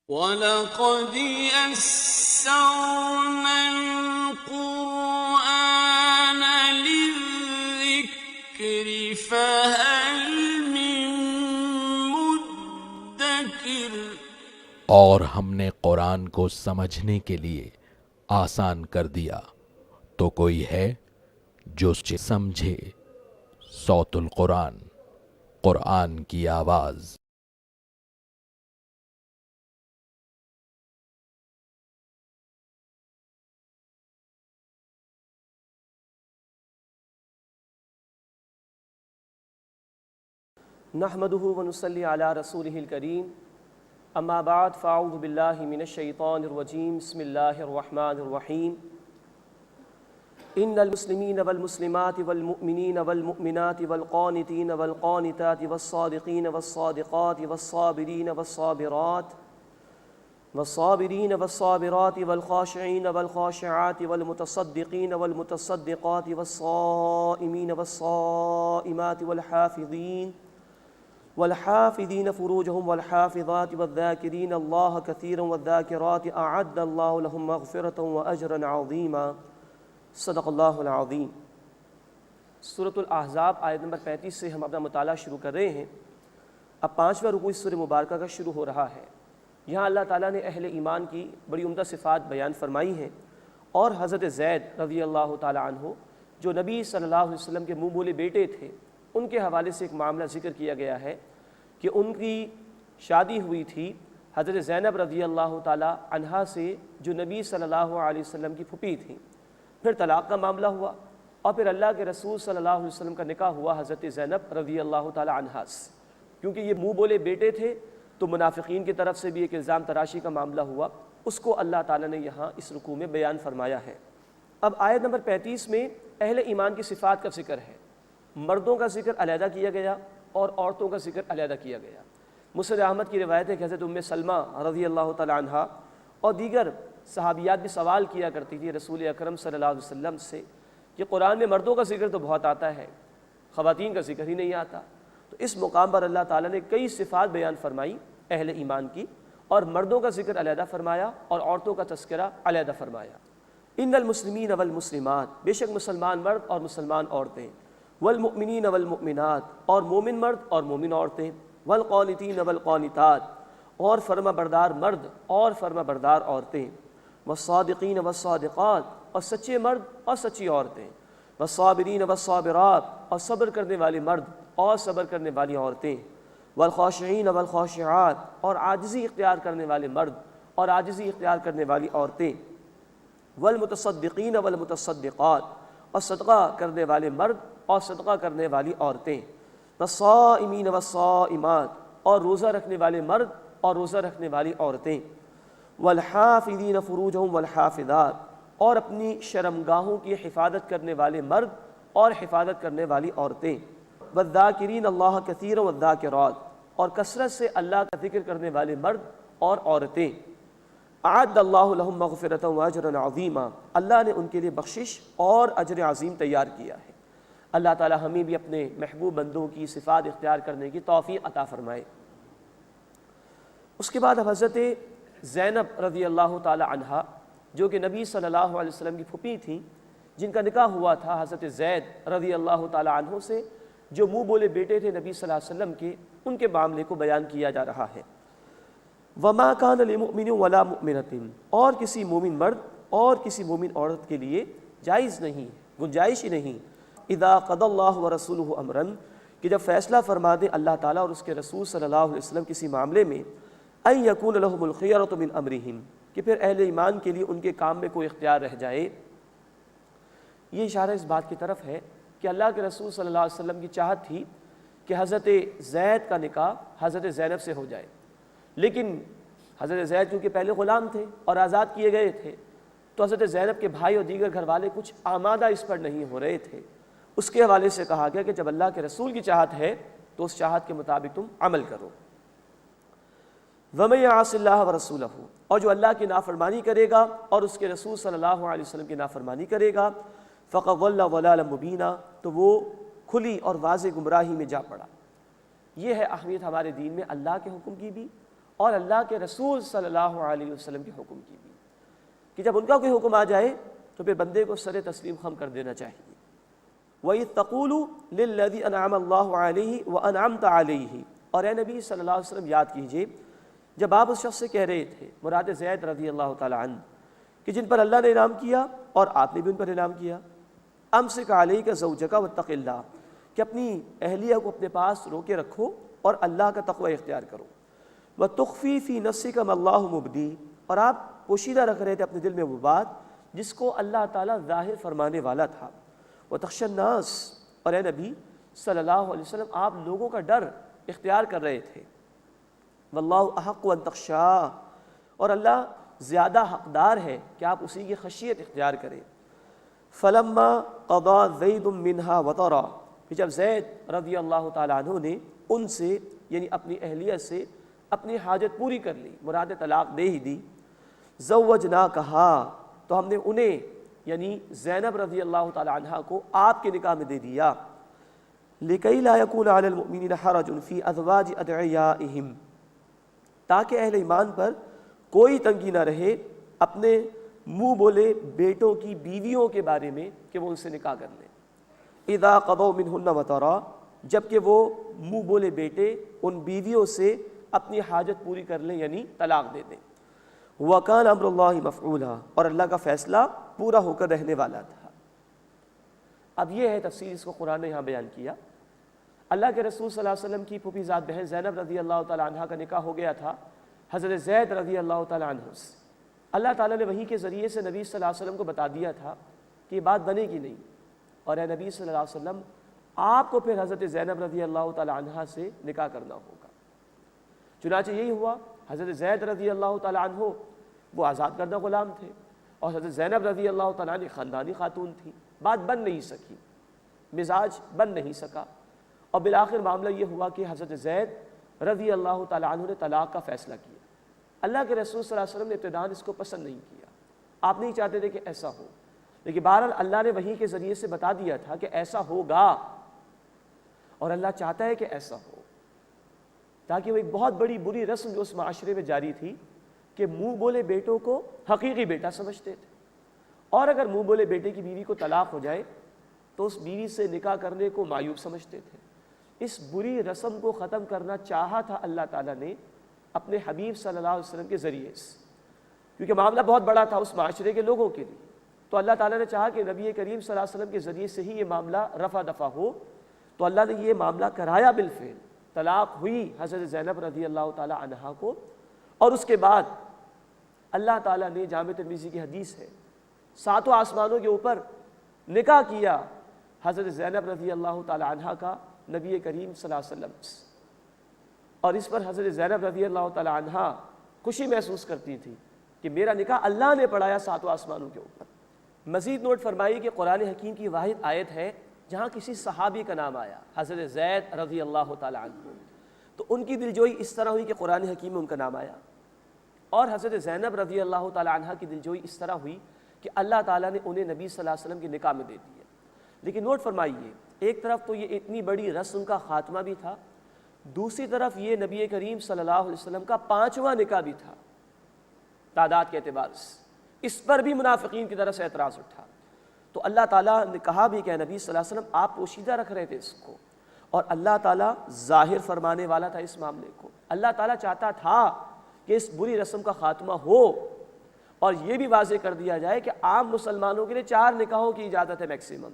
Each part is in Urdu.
وَلَقَدْ يَسَّرْنَا الْقُرْآنَ لِلذِّكْرِ فَهَلْ مِن مُّدَّكِرٍ۔ اور ہم نے قرآن کو سمجھنے کے لیے آسان کر دیا، تو کوئی ہے جو سمجھے۔ صوت القرآن، قرآن کی آواز۔ نحمده ونصلي على رسوله الكريم اما بعد فاعوذ بالله من الشيطان الرجيم بسم الله الرحمن الرحيم ان المسلمين والمسلمات والمؤمنين والمؤمنات والقانتين والقانتات والصادقين والصادقات والصابرين والصابرات والصابرين والصابرات والخاشعين والخاشعات والمتصدقين والمتصدقات والصائمين والصائمات والحافظين فروجهم والحافظات والذاكرين الله كثيرا والذاكرات أعد الله لهم مغفرة وأجرا عظيما صدق اللہ العظیم۔ سورۃ الاحزاب آیت نمبر 35 سے ہم اپنا مطالعہ شروع کر رہے ہیں۔ اب 5واں رکوع اس سورہ مبارکہ کا شروع ہو رہا ہے۔ یہاں اللہ تعالیٰ نے اہل ایمان کی بڑی عمدہ صفات بیان فرمائی ہیں، اور حضرت زید رضی اللہ تعالیٰ عنہ جو نبی صلی اللہ علیہ وسلم کے منہ بولے بیٹے تھے، ان کے حوالے سے ایک معاملہ ذکر کیا گیا ہے کہ ان کی شادی ہوئی تھی حضرت زینب رضی اللہ تعالیٰ عنہا سے، جو نبی صلی اللہ علیہ وسلم کی پھوپھی تھیں۔ پھر طلاق کا معاملہ ہوا، اور پھر اللہ کے رسول صلی اللہ علیہ وسلم کا نکاح ہوا حضرت زینب رضی اللہ تعالیٰ عنہا سے۔ کیونکہ یہ منہ بولے بیٹے تھے تو منافقین کی طرف سے بھی ایک الزام تراشی کا معاملہ ہوا، اس کو اللہ تعالیٰ نے یہاں اس رکوع میں بیان فرمایا ہے۔ اب آیت نمبر 35 میں اہل ایمان کی صفات کا ذکر ہے۔ مردوں کا ذکر علیحدہ کیا گیا اور عورتوں کا ذکر علیحدہ کیا گیا۔ مسند احمد کی روایت ہے کہ حضرت ام سلمہ رضی اللہ تعالیٰ عنہا اور دیگر صحابیات بھی سوال کیا کرتی تھی رسول اکرم صلی اللہ علیہ وسلم سے کہ قرآن میں مردوں کا ذکر تو بہت آتا ہے، خواتین کا ذکر ہی نہیں آتا۔ تو اس مقام پر اللہ تعالیٰ نے کئی صفات بیان فرمائی اہل ایمان کی، اور مردوں کا ذکر علیحدہ فرمایا اور عورتوں کا تذکرہ علیحدہ فرمایا۔ ان المسلمین والمسلمات، بے شک مسلمان مرد اور مسلمان عورتیں، والمؤمنین والمؤمنات، اور مومن مرد اور مومن عورتیں، والقانتین والقانتات، اور فرما بردار مرد اور فرما بردار عورتیں، والصادقین والصادقات، اور سچے مرد اور سچی عورتیں، والصابرین والصابرات، اور صبر کرنے والے مرد اور صبر کرنے والی عورتیں، والخاشعین والخاشعات، اور عاجزی اختیار کرنے والے مرد اور عاجزی اختیار کرنے والی عورتیں، والمتصدقین والمتصدقات، اور صدقہ کرنے والے مرد اور صدقہ کرنے والی عورتیں، والصائمین والصائمات، اور روزہ رکھنے والے مرد اور روزہ رکھنے والی عورتیں، والحافظین فروجہم والحافظات، اور اپنی شرمگاہوں کی حفاظت کرنے والے مرد اور حفاظت کرنے والی عورتیں، والذاکرین اللہ کثیرا والذاکرات، اور کثرت سے اللہ کا ذکر کرنے والے مرد اور عورتیں، اعد اللہ لہم مغفرۃ واجرا عظیما، اللہ نے ان کے لیے بخشش اور اجر عظیم تیار کیا ہے۔ اللہ تعالی ہمیں بھی اپنے محبوب بندوں کی صفات اختیار کرنے کی توفیق عطا فرمائے۔ اس کے بعد اب حضرت زینب رضی اللہ تعالی عنہا، جو کہ نبی صلی اللہ علیہ وسلم کی پھوپھی تھیں، جن کا نکاح ہوا تھا حضرت زید رضی اللہ تعالی عنہ سے، جو منہ بولے بیٹے تھے نبی صلی اللہ علیہ وسلم کے، ان کے معاملے کو بیان کیا جا رہا ہے۔ وَمَا كَانَ لِمُؤْمِنٍ وَلَا مُؤْمِنَةٍ، اور کسی مومن مرد اور کسی مومن عورت کے لیے جائز نہیں، گنجائش ہی نہیں، اذا قضى اللہ ورسولہ امرا، کہ جب فیصلہ فرما دے اللہ تعالیٰ اور اس کے رسول صلی اللہ علیہ وسلم کسی معاملے میں، ان یکون لہم الخیرۃ من امرہم، کہ پھر اہل ایمان کے لیے ان کے کام میں کوئی اختیار رہ جائے۔ یہ اشارہ اس بات کی طرف ہے کہ اللہ کے رسول صلی اللہ علیہ وسلم کی چاہت تھی کہ حضرت زید کا نکاح حضرت زینب سے ہو جائے، لیکن حضرت زید کیونکہ پہلے غلام تھے اور آزاد کیے گئے تھے، تو حضرت زینب کے بھائی اور دیگر گھر والے کچھ آمادہ اس پر نہیں ہو رہے تھے۔ اس کے حوالے سے کہا گیا کہ جب اللہ کے رسول کی چاہت ہے تو اس چاہت کے مطابق تم عمل کرو۔ وَمَن يَعْصِ اللَّهَ وَرَسُولَهُ، اور جو اللہ کی نافرمانی کرے گا اور اس کے رسول صلی اللہ علیہ وسلم کی نافرمانی کرے گا، فَقَدْ ضَلَّ ضَلَالًا مُبِينًا، تو وہ کھلی اور واضح گمراہی میں جا پڑا۔ یہ ہے اہمیت ہمارے دین میں اللہ کے حکم کی بھی اور اللہ کے رسول صلی اللہ علیہ وسلم کے حکم کی بھی، کہ جب ان کا کوئی حکم آ جائے تو پھر بندے کو سر تسلیم خم کر دینا چاہیے۔ وَإِذْ تَقُولُ لِلَّذِي أَنْعَمَ اللَّهُ عَلَيْهِ وَأَنْعَمْتَ عَلَيْهِ، اور اے نبی صلی اللہ علیہ وسلم یاد کیجئے جب آپ اس شخص سے کہہ رہے تھے، مراد زید رضی اللہ تعالی عنہ، کہ جن پر اللہ نے انعام کیا اور آپ نے بھی ان پر انعام کیا، امسک علیک زوجک واتق اللہ، کہ اپنی اہلیہ کو اپنے پاس روکے رکھو اور اللہ کا تقوی اختیار کرو، وتخفی فی نفسک ما اللہ مبدی، اور آپ پوشیدہ رکھ رہے تھے اپنے دل میں وہ بات جس کو اللہ تعالیٰ ظاہر فرمانے والا تھا، وتخشى الناس، اور اے نبی صلی اللہ علیہ وسلم آپ لوگوں کا ڈر اختیار کر رہے تھے، واللہ احق ان تخشاہ، اور اللہ زیادہ حقدار ہے کہ آپ اسی کی خشیت اختیار کریں۔ فلما قضى زید منها وطرا، کہ جب زید رضی اللہ تعالیٰ عنہ نے ان سے یعنی اپنی اہلیہ سے اپنی حاجت پوری کر لی، مراد طلاق دے ہی دی، زوجناکہا، تو ہم نے انہیں یعنی زینب رضی اللہ تعالی عنہ کو آپ کے نکاح میں دے دیا، لِكَيْ لَا يَكُونَ عَلَى الْمُؤْمِنِينَ حَرَجٌ فِي أَزْوَاجِ أَدْعِيَائِهِمْ، تاکہ اہل ایمان پر کوئی تنگی نہ رہے اپنے منہ بولے بیٹوں کی بیویوں کے بارے میں کہ وہ ان سے نکاح کر لیں، اِذَا قَضَوْا مِنْهُنَّ وَطَرًا، جبکہ وہ منہ بولے بیٹے ان بیویوں سے اپنی حاجت پوری کر لیں یعنی طلاق دے دیں، وَكَانَ أَمْرُ اللَّهِ مَفْعُولًا، اور اللہ کا فیصلہ پورا ہو کر رہنے والا تھا۔ اب یہ ہے تفصیل، اس کو قرآن نے یہاں بیان کیا۔ اللہ کے رسول صلی اللہ علیہ وسلم کی پھوپھی ذات بہن زینب رضی اللہ تعالی عنہ کا نکاح ہو گیا تھا حضرت زید رضی اللہ تعالی عنہ سے۔ اللہ تعالیٰ نے وحی کے ذریعے سے نبی صلی اللہ علیہ وسلم کو بتا دیا تھا کہ یہ بات بنے گی نہیں، اور اے نبی صلی اللہ علیہ وسلم آپ کو پھر حضرت زینب رضی اللہ تعالی عنہ سے نکاح کرنا ہوگا۔ چنانچہ یہی ہوا، حضرت زید رضی اللہ تعالی عنہ وہ آزاد کردہ غلام تھے، اور حضرت زینب رضی اللہ تعالیٰ عنہ خاندانی خاتون تھی، بات بن نہیں سکی، مزاج بن نہیں سکا، اور بالآخر معاملہ یہ ہوا کہ حضرت زید رضی اللہ تعالیٰ عنہ نے طلاق کا فیصلہ کیا۔ اللہ کے رسول صلی اللہ علیہ وسلم نے ابتداءً اس کو پسند نہیں کیا، آپ نہیں چاہتے تھے کہ ایسا ہو، لیکن بہرحال اللہ نے وحی کے ذریعے سے بتا دیا تھا کہ ایسا ہوگا، اور اللہ چاہتا ہے کہ ایسا ہو، تاکہ وہ ایک بہت بڑی بری رسم جو اس معاشرے میں جاری تھی کہ منہ بولے بیٹوں کو حقیقی بیٹا سمجھتے تھے، اور اگر منہ بولے بیٹے کی بیوی کو طلاق ہو جائے تو اس بیوی سے نکاح کرنے کو معیوب سمجھتے تھے۔ اس بری رسم کو ختم کرنا چاہا تھا اللہ تعالیٰ نے اپنے حبیب صلی اللہ علیہ وسلم کے ذریعے سے، کیونکہ معاملہ بہت بڑا تھا اس معاشرے کے لوگوں کے لیے، تو اللہ تعالیٰ نے چاہا کہ نبی کریم صلی اللہ علیہ وسلم کے ذریعے سے ہی یہ معاملہ رفع دفع ہو، تو اللہ نے یہ معاملہ کرایا بالفعل، طلاق ہوئی حضرت زینب رضی اللہ تعالیٰ عنہا کو، اور اس کے بعد اللہ تعالیٰ نے جامع ترمذی کی حدیث ہے 7 آسمانوں کے اوپر نکاح کیا حضرت زینب رضی اللہ تعالیٰ عنہا کا نبی کریم صلی اللہ علیہ وسلم سے، اور اس پر حضرت زینب رضی اللہ تعالیٰ عنہا خوشی محسوس کرتی تھی کہ میرا نکاح اللہ نے پڑھایا 7 آسمانوں کے اوپر۔ مزید نوٹ فرمائی کہ قرآن حکیم کی واحد آیت ہے جہاں کسی صحابی کا نام آیا حضرت زید رضی اللہ تعالیٰ عنہ، تو ان کی دلجوئی اس طرح ہوئی کہ قرآن حکیم میں ان کا نام آیا، اور حضرت زینب رضی اللہ تعالیٰ عنہ کی دلجوئی اس طرح ہوئی کہ اللہ تعالیٰ نے انہیں نبی صلی اللہ علیہ وسلم کے نکاح میں دے دیا۔ لیکن نوٹ فرمائیے، ایک طرف تو یہ اتنی بڑی رسم کا خاتمہ بھی تھا، دوسری طرف یہ نبی کریم صلی اللہ علیہ وسلم کا 5واں نکاح بھی تھا تعداد کے اعتبار سے، اس پر بھی منافقین کی طرف سے اعتراض اٹھا، تو اللہ تعالیٰ نے کہا بھی کہ نبی صلی اللہ علیہ وسلم آپ پوشیدہ رکھ رہے تھے اس کو، اور اللہ تعالیٰ ظاہر فرمانے والا تھا اس معاملے کو۔ اللہ تعالیٰ چاہتا تھا کہ اس بری رسم کا خاتمہ ہو، اور یہ بھی واضح کر دیا جائے کہ عام مسلمانوں کے لیے 4 نکاحوں کی اجازت ہے میکسیمم،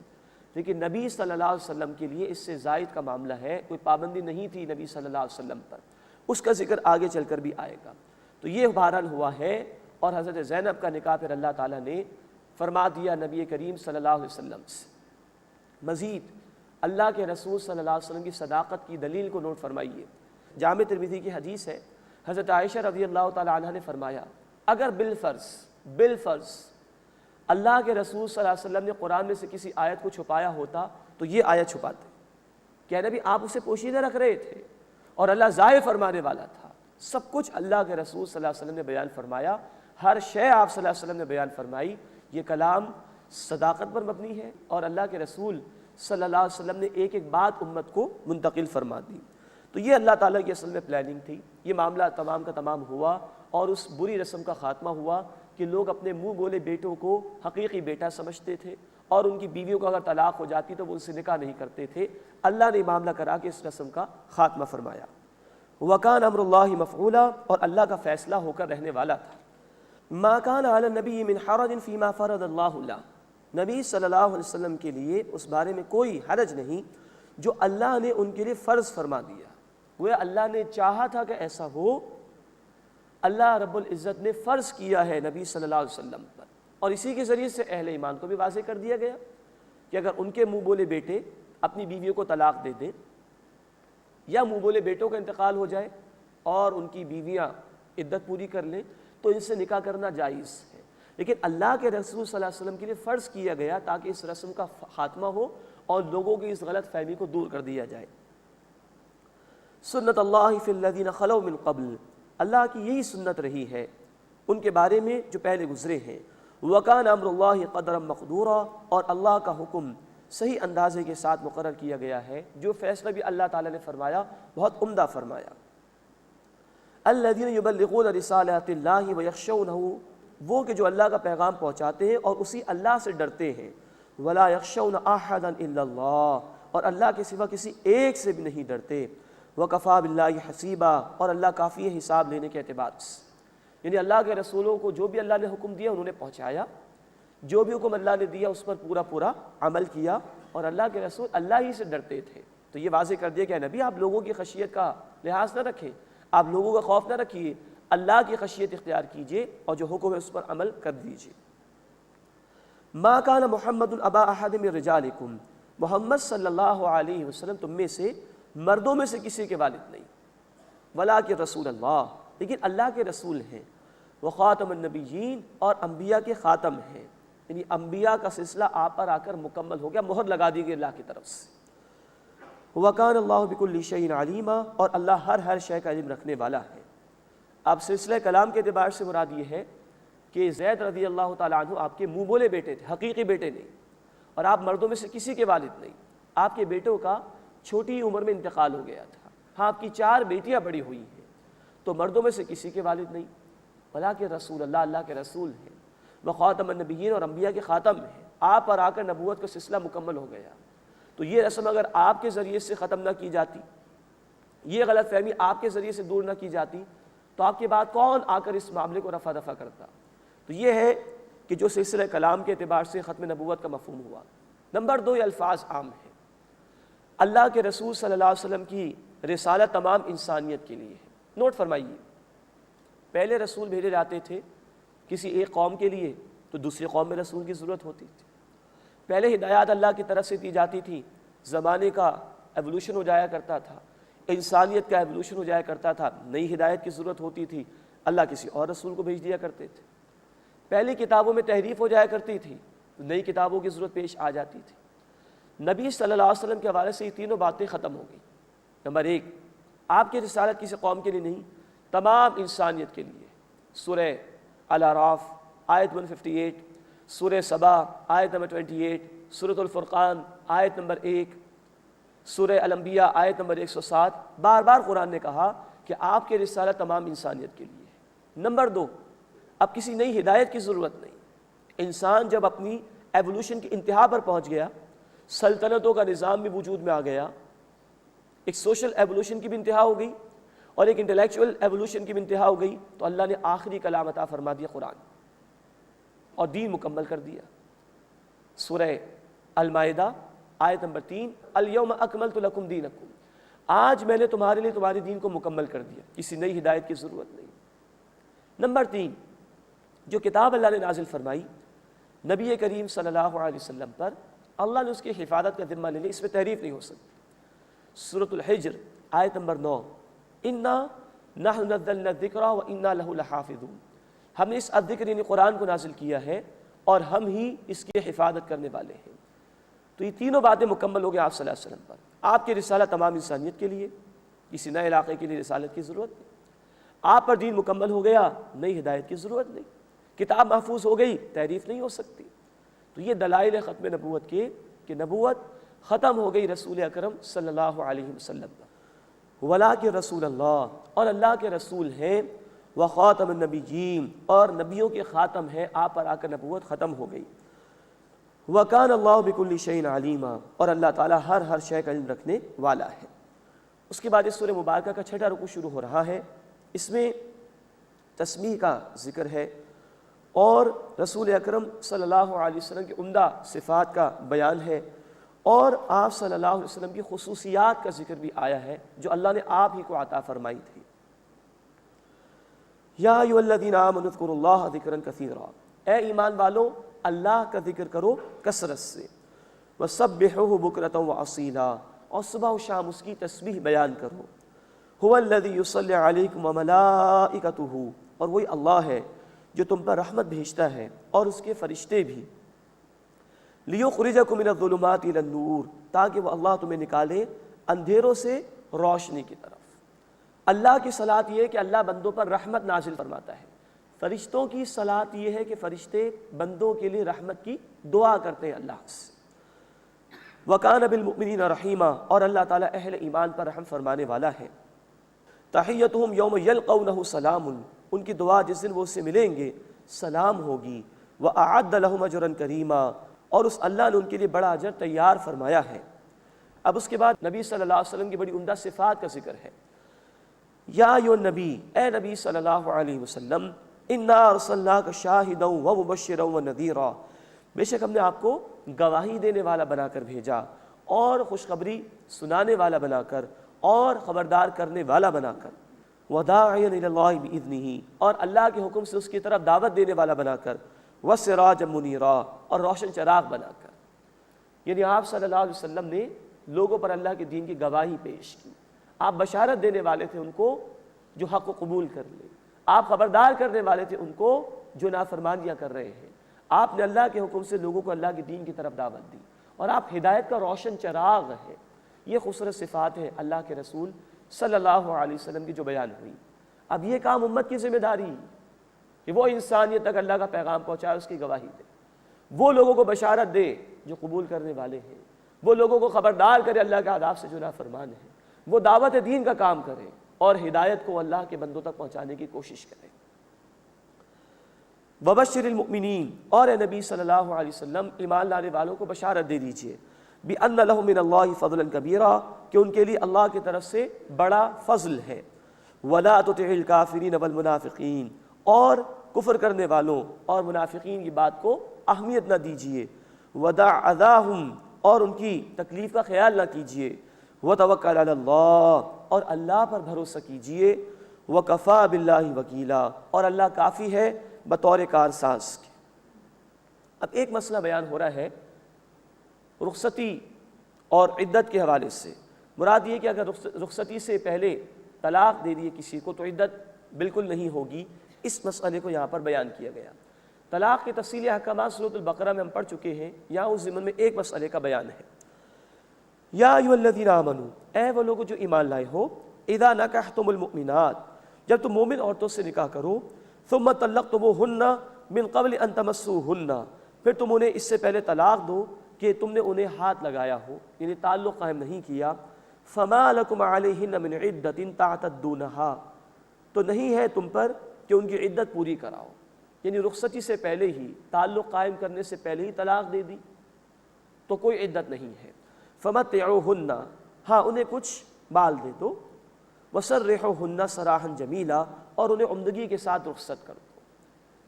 لیکن نبی صلی اللہ علیہ وسلم کے لیے اس سے زائد کا معاملہ ہے، کوئی پابندی نہیں تھی نبی صلی اللہ علیہ وسلم پر، اس کا ذکر آگے چل کر بھی آئے گا۔ تو یہ بہرحال ہوا ہے، اور حضرت زینب کا نکاح پھر اللہ تعالیٰ نے فرما دیا نبی کریم صلی اللہ علیہ وسلم سے۔ مزید اللہ کے رسول صلی اللہ علیہ وسلم کی صداقت کی دلیل کو نوٹ فرمائیے، جامع ترمذی کی حدیث ہے، حضرت عائشہ رضی اللہ تعالیٰ عنہ نے فرمایا اگر بالفرض اللہ کے رسول صلی اللہ علیہ وسلم نے قرآن میں سے کسی آیت کو چھپایا ہوتا تو یہ آیت چھپاتے، کہ نبی آپ اسے پوشیدہ رکھ رہے تھے اور اللہ ظاہر فرمانے والا تھا، سب کچھ اللہ کے رسول صلی اللہ علیہ وسلم نے بیان فرمایا، ہر شے آپ صلی اللہ علیہ وسلم نے بیان فرمائی، یہ کلام صداقت پر مبنی ہے، اور اللہ کے رسول صلی اللہ علیہ وسلم نے ایک ایک بات امت کو منتقل فرما دی۔ تو یہ اللہ تعالیٰ کی اصل میں پلاننگ تھی. یہ معاملہ تمام کا تمام ہوا اور اس بری رسم کا خاتمہ ہوا کہ لوگ اپنے منہ بولے بیٹوں کو حقیقی بیٹا سمجھتے تھے اور ان کی بیویوں کو اگر طلاق ہو جاتی تو وہ ان سے نکاح نہیں کرتے تھے. اللہ نے معاملہ کرا کے اس رسم کا خاتمہ فرمایا. وَكَانَ أَمْرُ اللَّهِ مَفْعُولًا، اور اللہ کا فیصلہ ہو کر رہنے والا تھا. مَا كَانَ عَلَى النَّبِيِّ مِنْ حَرَجٍ فِي مَا فَرَضَ اللَّهُ لَهُ، نبی صلی اللہ علیہ وسلم کے لیے اس بارے میں کوئی حرج نہیں جو اللہ نے ان کے لیے فرض فرما دیا. وہ اللہ نے چاہا تھا کہ ایسا ہو، اللہ رب العزت نے فرض کیا ہے نبی صلی اللہ علیہ وسلم پر، اور اسی کے ذریعے سے اہل ایمان کو بھی واضح کر دیا گیا کہ اگر ان کے منہ بولے بیٹے اپنی بیویوں کو طلاق دے دیں یا منہ بولے بیٹوں کا انتقال ہو جائے اور ان کی بیویاں عدت پوری کر لیں تو ان سے نکاح کرنا جائز ہے. لیکن اللہ کے رسول صلی اللہ علیہ وسلم کے لیے فرض کیا گیا تاکہ اس رسم کا خاتمہ ہو اور لوگوں کی اس غلط فہمی کو دور کر دیا جائے. سنت اللہ فی الذین خلو من قبل، اللہ کی یہی سنت رہی ہے ان کے بارے میں جو پہلے گزرے ہیں. وَكَانَ أَمْرُ اللَّهِ قَدْرًا مَقْدُورًا، اور اللہ کا حکم صحیح اندازے کے ساتھ مقرر کیا گیا ہے. جو فیصلہ بھی اللہ تعالیٰ نے فرمایا بہت عمدہ فرمایا. الَّذِينَ يُبَلِّغُونَ رِسَالَاتِ اللَّهِ وَيَخْشَوْنَهُ، وہ کہ جو اللہ کا پیغام پہنچاتے ہیں اور اسی اللہ سے ڈرتے ہیں. وَلَا يَخْشَوْنَ أَحَدًا إِلَّا اللَّهُ، اور اللہ کے سوا کسی ایک سے بھی نہیں ڈرتے. وَكَفَى بِاللَّهِ حَسِيبًا، اور اللہ کافی ہے حساب لینے کے اعتبار سے. یعنی اللہ کے رسولوں کو جو بھی اللہ نے حکم دیا انہوں نے پہنچایا، جو بھی حکم اللہ نے دیا اس پر پورا پورا عمل کیا، اور اللہ کے رسول اللہ ہی سے ڈرتے تھے. تو یہ واضح کر دیا کہ نبی آپ لوگوں کی خشیت کا لحاظ نہ رکھیں، آپ لوگوں کا خوف نہ رکھیے، اللہ کی خشیت اختیار کیجئے اور جو حکم ہے اس پر عمل کر دیجئے. ما کان محمد ابا احد من رجالکم، محمد صلی اللہ علیہ وسلم تم میں سے مردوں میں سے کسی کے والد نہیں، ولکن رسول اللہ، لیکن اللہ کے رسول ہیں. وخاتم النبیین، اور انبیاء کے خاتم ہیں. یعنی انبیاء کا سلسلہ آپ پر آ کر مکمل ہو گیا، مہر لگا دی گئی اللہ کی طرف سے. وَكَانَ اللَّهُ بِكُلِّ شَيْءٍ عَلِيمًا، اور اللہ ہر شے کا علم رکھنے والا ہے. اب سلسلہ کلام کے اعتبار سے مراد یہ ہے کہ زید رضی اللہ تعالیٰ عنہ آپ کے منہ بولے بیٹے تھے، حقیقی بیٹے نہیں، اور آپ مردوں میں سے کسی کے والد نہیں. آپ کے بیٹوں کا چھوٹی عمر میں انتقال ہو گیا تھا. ہاں آپ کی 4 بیٹیاں بڑی ہوئی ہیں، تو مردوں میں سے کسی کے والد نہیں. ولکن رسول اللہ، اللہ کے رسول ہیں. وخاتم النبیین، اور انبیاء کے خاتم ہیں. آپ پر آ کر نبوت کا سلسلہ مکمل ہو گیا. تو یہ رسم اگر آپ کے ذریعے سے ختم نہ کی جاتی، یہ غلط فہمی آپ کے ذریعے سے دور نہ کی جاتی، تو آپ کے بعد کون آ کر اس معاملے کو رفع دفع کرتا. تو یہ ہے کہ جو سلسلہ کلام کے اعتبار سے ختم نبوت کا مفہوم ہوا. نمبر 2، یہ الفاظ عام ہیں. اللہ کے رسول صلی اللہ علیہ وسلم کی رسالت تمام انسانیت کے لیے ہے. نوٹ فرمائیے، پہلے رسول بھیجے جاتے تھے کسی ایک قوم کے لیے تو دوسری قوم میں رسول کی ضرورت ہوتی تھی. پہلے ہدایات اللہ کی طرف سے دی جاتی تھی، زمانے کا ایوولوشن ہو جایا کرتا تھا، انسانیت کا ایوولوشن ہو جایا کرتا تھا، نئی ہدایت کی ضرورت ہوتی تھی، اللہ کسی اور رسول کو بھیج دیا کرتے تھے. پہلی کتابوں میں تحریف ہو جایا کرتی تھی، نئی کتابوں کی ضرورت پیش آ جاتی تھی. نبی صلی اللہ علیہ وسلم کے حوالے سے یہ تینوں باتیں ختم ہو گئیں. نمبر 1، آپ کی رسالت کسی قوم کے لیے نہیں، تمام انسانیت کے لیے. سورہ الاعراف آیت 158، سورہ سبا آیت نمبر 28، سورۃ الفرقان آیت نمبر 1، سورہ الانبیاء آیت نمبر 107. بار بار قرآن نے کہا کہ آپ کی رسالت تمام انسانیت کے لیے ہے. نمبر 2، اب کسی نئی ہدایت کی ضرورت نہیں. انسان جب اپنی ایوولوشن کی انتہا پر پہنچ گیا، سلطنتوں کا نظام بھی وجود میں آ گیا، ایک سوشل ایوولوشن کی بھی انتہا ہو گئی اور ایک انٹلیکچوئل ایوولوشن کی بھی انتہا ہو گئی، تو اللہ نے آخری کلام عطا فرما دیا قرآن، اور دین مکمل کر دیا. سورہ المائدہ آیت نمبر 3، الیوم اکملت لکم دینکم، آج میں نے تمہارے لیے تمہارے دین کو مکمل کر دیا، کسی نئی ہدایت کی ضرورت نہیں. نمبر 3، جو کتاب اللہ نے نازل فرمائی نبی کریم صلی اللہ علیہ وسلم پر، اللہ نے اس کی حفاظت کا ذمہ لے لیا، اس میں تحریف نہیں ہو سکتی. سورۃ الحجر آیت نمبر 9، انا نحن نزلنا الذکر وانا لہ لحافظون، ہم نے اس الذکر یعنی قرآن کو نازل کیا ہے اور ہم ہی اس کی حفاظت کرنے والے ہیں. تو یہ تینوں باتیں مکمل ہو گئی آپ صلی اللہ علیہ وسلم پر. آپ کی رسالت تمام انسانیت کے لیے، کسی نئے علاقے کے لیے رسالت کی ضرورت نہیں. آپ پر دین مکمل ہو گیا، نئی ہدایت کی ضرورت نہیں. کتاب محفوظ ہو گئی، تحریف نہیں ہو سکتی. تو یہ دلائل ختم نبوت کے کہ نبوت ختم ہو گئی رسول اکرم صلی اللہ علیہ وسلم پر. وَلَٰكِن رسول اللہ، اور اللہ کے رسول ہیں، وَخَاتَمَ النَّبِيِّينَ، اور نبیوں کے خاتم ہیں، آپ پر آ کر نبوت ختم ہو گئی۔ وَكَانَ اللَّهُ بِكُلِّ شَيْءٍ عَلِيمًا، اور اللہ تعالیٰ ہر شے کا علم رکھنے والا ہے۔ اس کے بعد اس سورہ مبارکہ کا 6واں رکوع شروع ہو رہا ہے۔ اس میں تسمیح کا ذکر ہے اور رسول اکرم صلی اللہ علیہ وسلم کی عمدہ صفات کا بیان ہے، اور آپ صلی اللہ علیہ وسلم کی خصوصیات کا ذکر بھی آیا ہے جو اللہ نے آپ ہی کو عطا فرمائی تھی۔ یا ایھا الذین آمنوا اذکروا اللہ ذکرا کثیرا، اے ایمان والو اللہ کا ذکر کرو کثرت سے، وسبحوہ بکرۃ وأصیلا، اور صبح و شام اس کی تسبیح بیان کرو۔ هو الذی یصلی علیکم وملائکتہ، اور وہی اللہ ہے جو تم پر رحمت بھیجتا ہے اور اس کے فرشتے بھی۔ لیخرجکم من الظلمات الی النور، تاکہ وہ اللہ تمہیں نکالے اندھیروں سے روشنی کی طرف۔ اللہ کی صلاۃ یہ ہے کہ اللہ بندوں پر رحمت نازل فرماتا ہے، فرشتوں کی صلاۃ یہ ہے کہ فرشتے بندوں کے لیے رحمت کی دعا کرتے ہیں اللہ سے۔ وَكَانَ بِالْمُؤْمِنِينَ رَحِيمًا، اور اللہ تعالیٰ اہل ایمان پر رحم فرمانے والا ہے۔ تحیتہم یوم یلقونہ سلام، ان کی دعا جس دن وہ اس سے ملیں گے سلام ہوگی۔ وَأَعَدَّ لَهُمْ أَجْرًا كَرِيمًا، اور اس اللہ نے ان کے لیے بڑا اجر تیار فرمایا ہے۔ اب اس کے بعد نبی صلی اللہ علیہ وسلم کی بڑی عمدہ صفات کا ذکر ہے۔ یا ایھا النبی، اے نبی صلی اللہ علیہ وسلم، انا ارسلناک شاہدا ومبشرا ونذیرا، بے شک ہم نے آپ کو گواہی دینے والا بنا کر بھیجا اور خوشخبری سنانے والا بنا کر اور خبردار کرنے والا بنا کر، وداعیا الی اللہ باذنہ، اور اللہ کے حکم سے اس کی طرف دعوت دینے والا بنا کر، وسراجا منیرا، اور روشن چراغ بنا کر۔ یعنی آپ صلی اللہ علیہ وسلم نے لوگوں پر اللہ کے دین کی گواہی پیش کی، آپ بشارت دینے والے تھے ان کو جو حق کو قبول کر لیں، آپ خبردار کرنے والے تھے ان کو جو نافرمانیاں کر رہے ہیں، آپ نے اللہ کے حکم سے لوگوں کو اللہ کے دین کی طرف دعوت دی، اور آپ ہدایت کا روشن چراغ ہیں۔ یہ خوبصورت صفات ہے اللہ کے رسول صلی اللہ علیہ وسلم کی جو بیان ہوئی۔ اب یہ کام امت کی ذمہ داری کہ وہ انسانیت تک اللہ کا پیغام پہنچائے، اس کی گواہی دے، وہ لوگوں کو بشارت دے جو قبول کرنے والے ہیں، وہ لوگوں کو خبردار کرے اللہ کے آداب سے جو نافرمان ہیں، وہ دعوت دین کا کام کرے اور ہدایت کو اللہ کے بندوں تک پہنچانے کی کوشش کرے۔ وبشر المؤمنین، اور اے نبی صلی اللہ علیہ وسلم ایمان لانے والوں کو بشارت دے دیجئے، بِأَنَّ لَهُم مِّنَ اللَّهِ فَضْلًا كَبِيرًا، کہ ان کے لیے اللہ کی طرف سے بڑا فضل ہے۔ وَلَا تُطِعِ الْكَافِرِينَ وَالْمُنَافِقِينَ، اور کفر کرنے والوں اور منافقین کی بات کو اہمیت نہ دیجئے۔ وَدَعْ أَذَاهُمْ، اور ان کی تکلیف کا خیال نہ کیجئے۔ وَتَوَكَّلْ عَلَى اللَّهِ، اور اللہ پر بھروسہ کیجئے۔ وَكَفَىٰ بِاللَّهِ وَكِيلًا، اور اللہ کافی ہے بطور کارساز کے۔ اب ایک مسئلہ بیان ہو رہا ہے رخصتی اور عدت کے حوالے سے۔ مراد یہ کہ اگر رخصتی سے پہلے طلاق دے دیے کسی کو تو عدت بالکل نہیں ہوگی، اس مسئلے کو یہاں پر بیان کیا گیا۔ طلاق کے تفصیلی احکامات سورۃ البقرہ میں ہم پڑھ چکے ہیں، یہاں اس ضمن میں ایک مسئلے کا بیان ہے۔ یا ایھا الذین آمنوا، اے وہ لوگ جو ایمان لائے ہو، اذا نکحتم المؤمنات، جب تم مومن عورتوں سے نکاح کرو، ثم طلقتموہن من قبل ان تمسوہن، پھر تم انہیں اس سے پہلے طلاق دو کہ تم نے انہیں ہاتھ لگایا ہو، یعنی تعلق قائم نہیں کیا، فما لکم علیہن من عدۃ تعتدونہا، تو نہیں ہے تم پر کہ ان کی عدت پوری کراؤ، یعنی رخصتی سے پہلے ہی، تعلق قائم کرنے سے پہلے ہی طلاق دے دی تو کوئی عدت نہیں ہے۔ فمتعوہن، ہاں انہیں کچھ مال دے دو، وسرحوہن سراحا جمیلا، اور انہیں عمدگی کے ساتھ رخصت کر دو۔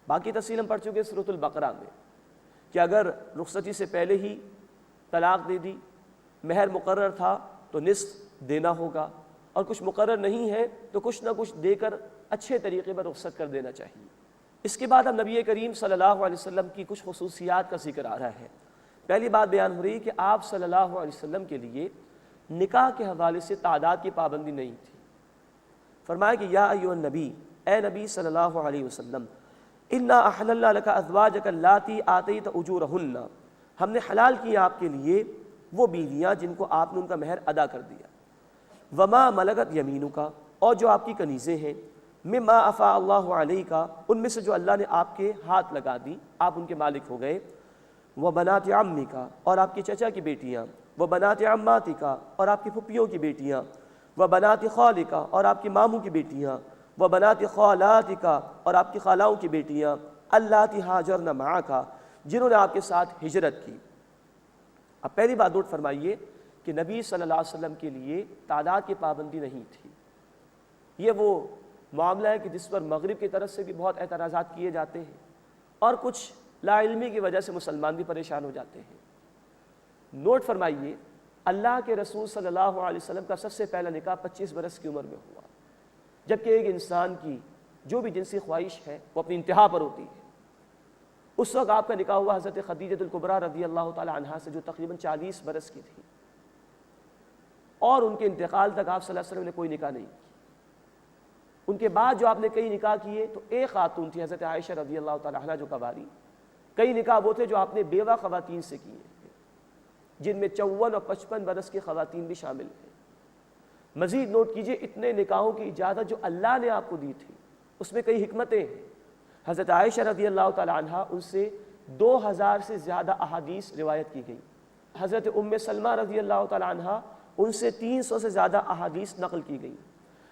باقی تفصیل ہم پڑھ چکے سورۃ البقرہ میں کہ اگر رخصتی سے پہلے ہی طلاق دے دی، مہر مقرر تھا تو نصف دینا ہوگا، اور کچھ مقرر نہیں ہے تو کچھ نہ کچھ دے کر اچھے طریقے پر رخصت کر دینا چاہیے۔ اس کے بعد اب نبی کریم صلی اللہ علیہ وسلم کی کچھ خصوصیات کا ذکر آ رہا ہے۔ پہلی بات بیان ہو رہی کہ آپ صلی اللہ علیہ وسلم کے لیے نکاح کے حوالے سے تعداد کی پابندی نہیں تھی۔ فرمایا کہ یا ایھا النبی، اے نبی صلی اللہ علیہ وسلم، انا احللنا لک ازواجک اللاتی آتیت اجورہن، ہم نے حلال کیا آپ کے لیے وہ بیویاں جن کو آپ نے ان کا مہر ادا کر دیا، وما ملکت یمینک، اور جو آپ کی کنیزیں ہیں، مما افاء اللہ علیک، ان میں سے جو اللہ نے آپ کے ہاتھ لگا دی، آپ ان کے مالک ہو گئے، وبنات عمک، اور آپ کی چچا کی بیٹیاں، وبنات عماتک، اور آپ کی پھپھیوں کی بیٹیاں، و بنات خالک، اور آپ کی ماموں کی بیٹیاں، و بنات خالاتک، اور آپ کی خالاؤں کی بیٹیاں، اللاتی ہاجرن معک، جنہوں نے آپ کے ساتھ ہجرت کی۔ اب پہلی بات نوٹ فرمائیے کہ نبی صلی اللہ علیہ وسلم کے لیے تعداد کی پابندی نہیں تھی۔ یہ وہ معاملہ ہے کہ جس پر مغرب کی طرف سے بھی بہت اعتراضات کیے جاتے ہیں، اور کچھ لا علمی کی وجہ سے مسلمان بھی پریشان ہو جاتے ہیں۔ نوٹ فرمائیے، اللہ کے رسول صلی اللہ علیہ وسلم کا سب سے پہلا نکاح 25 برس کی عمر میں ہوا، جبکہ ایک انسان کی جو بھی جنسی خواہش ہے وہ اپنی انتہا پر ہوتی ہے۔ اس وقت آپ کا نکاح ہوا حضرت خدیجہ الکبریٰ رضی اللہ تعالی عنہا سے، جو تقریباً 40 برس کی تھی، اور ان کے انتقال تک آپ صلی اللہ علیہ وسلم نے کوئی نکاح نہیں کی۔ ان کے بعد جو آپ نے کئی نکاح کیے تو ایک خاتون تھی حضرت عائشہ رضی اللہ تعالی عنہا جو کباری، کئی نکاح وہ تھے جو آپ نے بیوہ خواتین سے کیے، جن میں 54 اور 55 برس کی خواتین بھی شامل ہیں۔ مزید نوٹ کیجئے، اتنے نکاحوں کی اجازت جو اللہ نے آپ کو دی تھی اس میں کئی حکمتیں ہیں۔ حضرت عائشہ رضی اللہ تعالی عنہا، ان سے 2000 سے زیادہ احادیث روایت کی گئی۔ حضرت ام سلمہ رضی اللہ تعالی عنہا، ان سے 300 سے زیادہ احادیث نقل کی گئی۔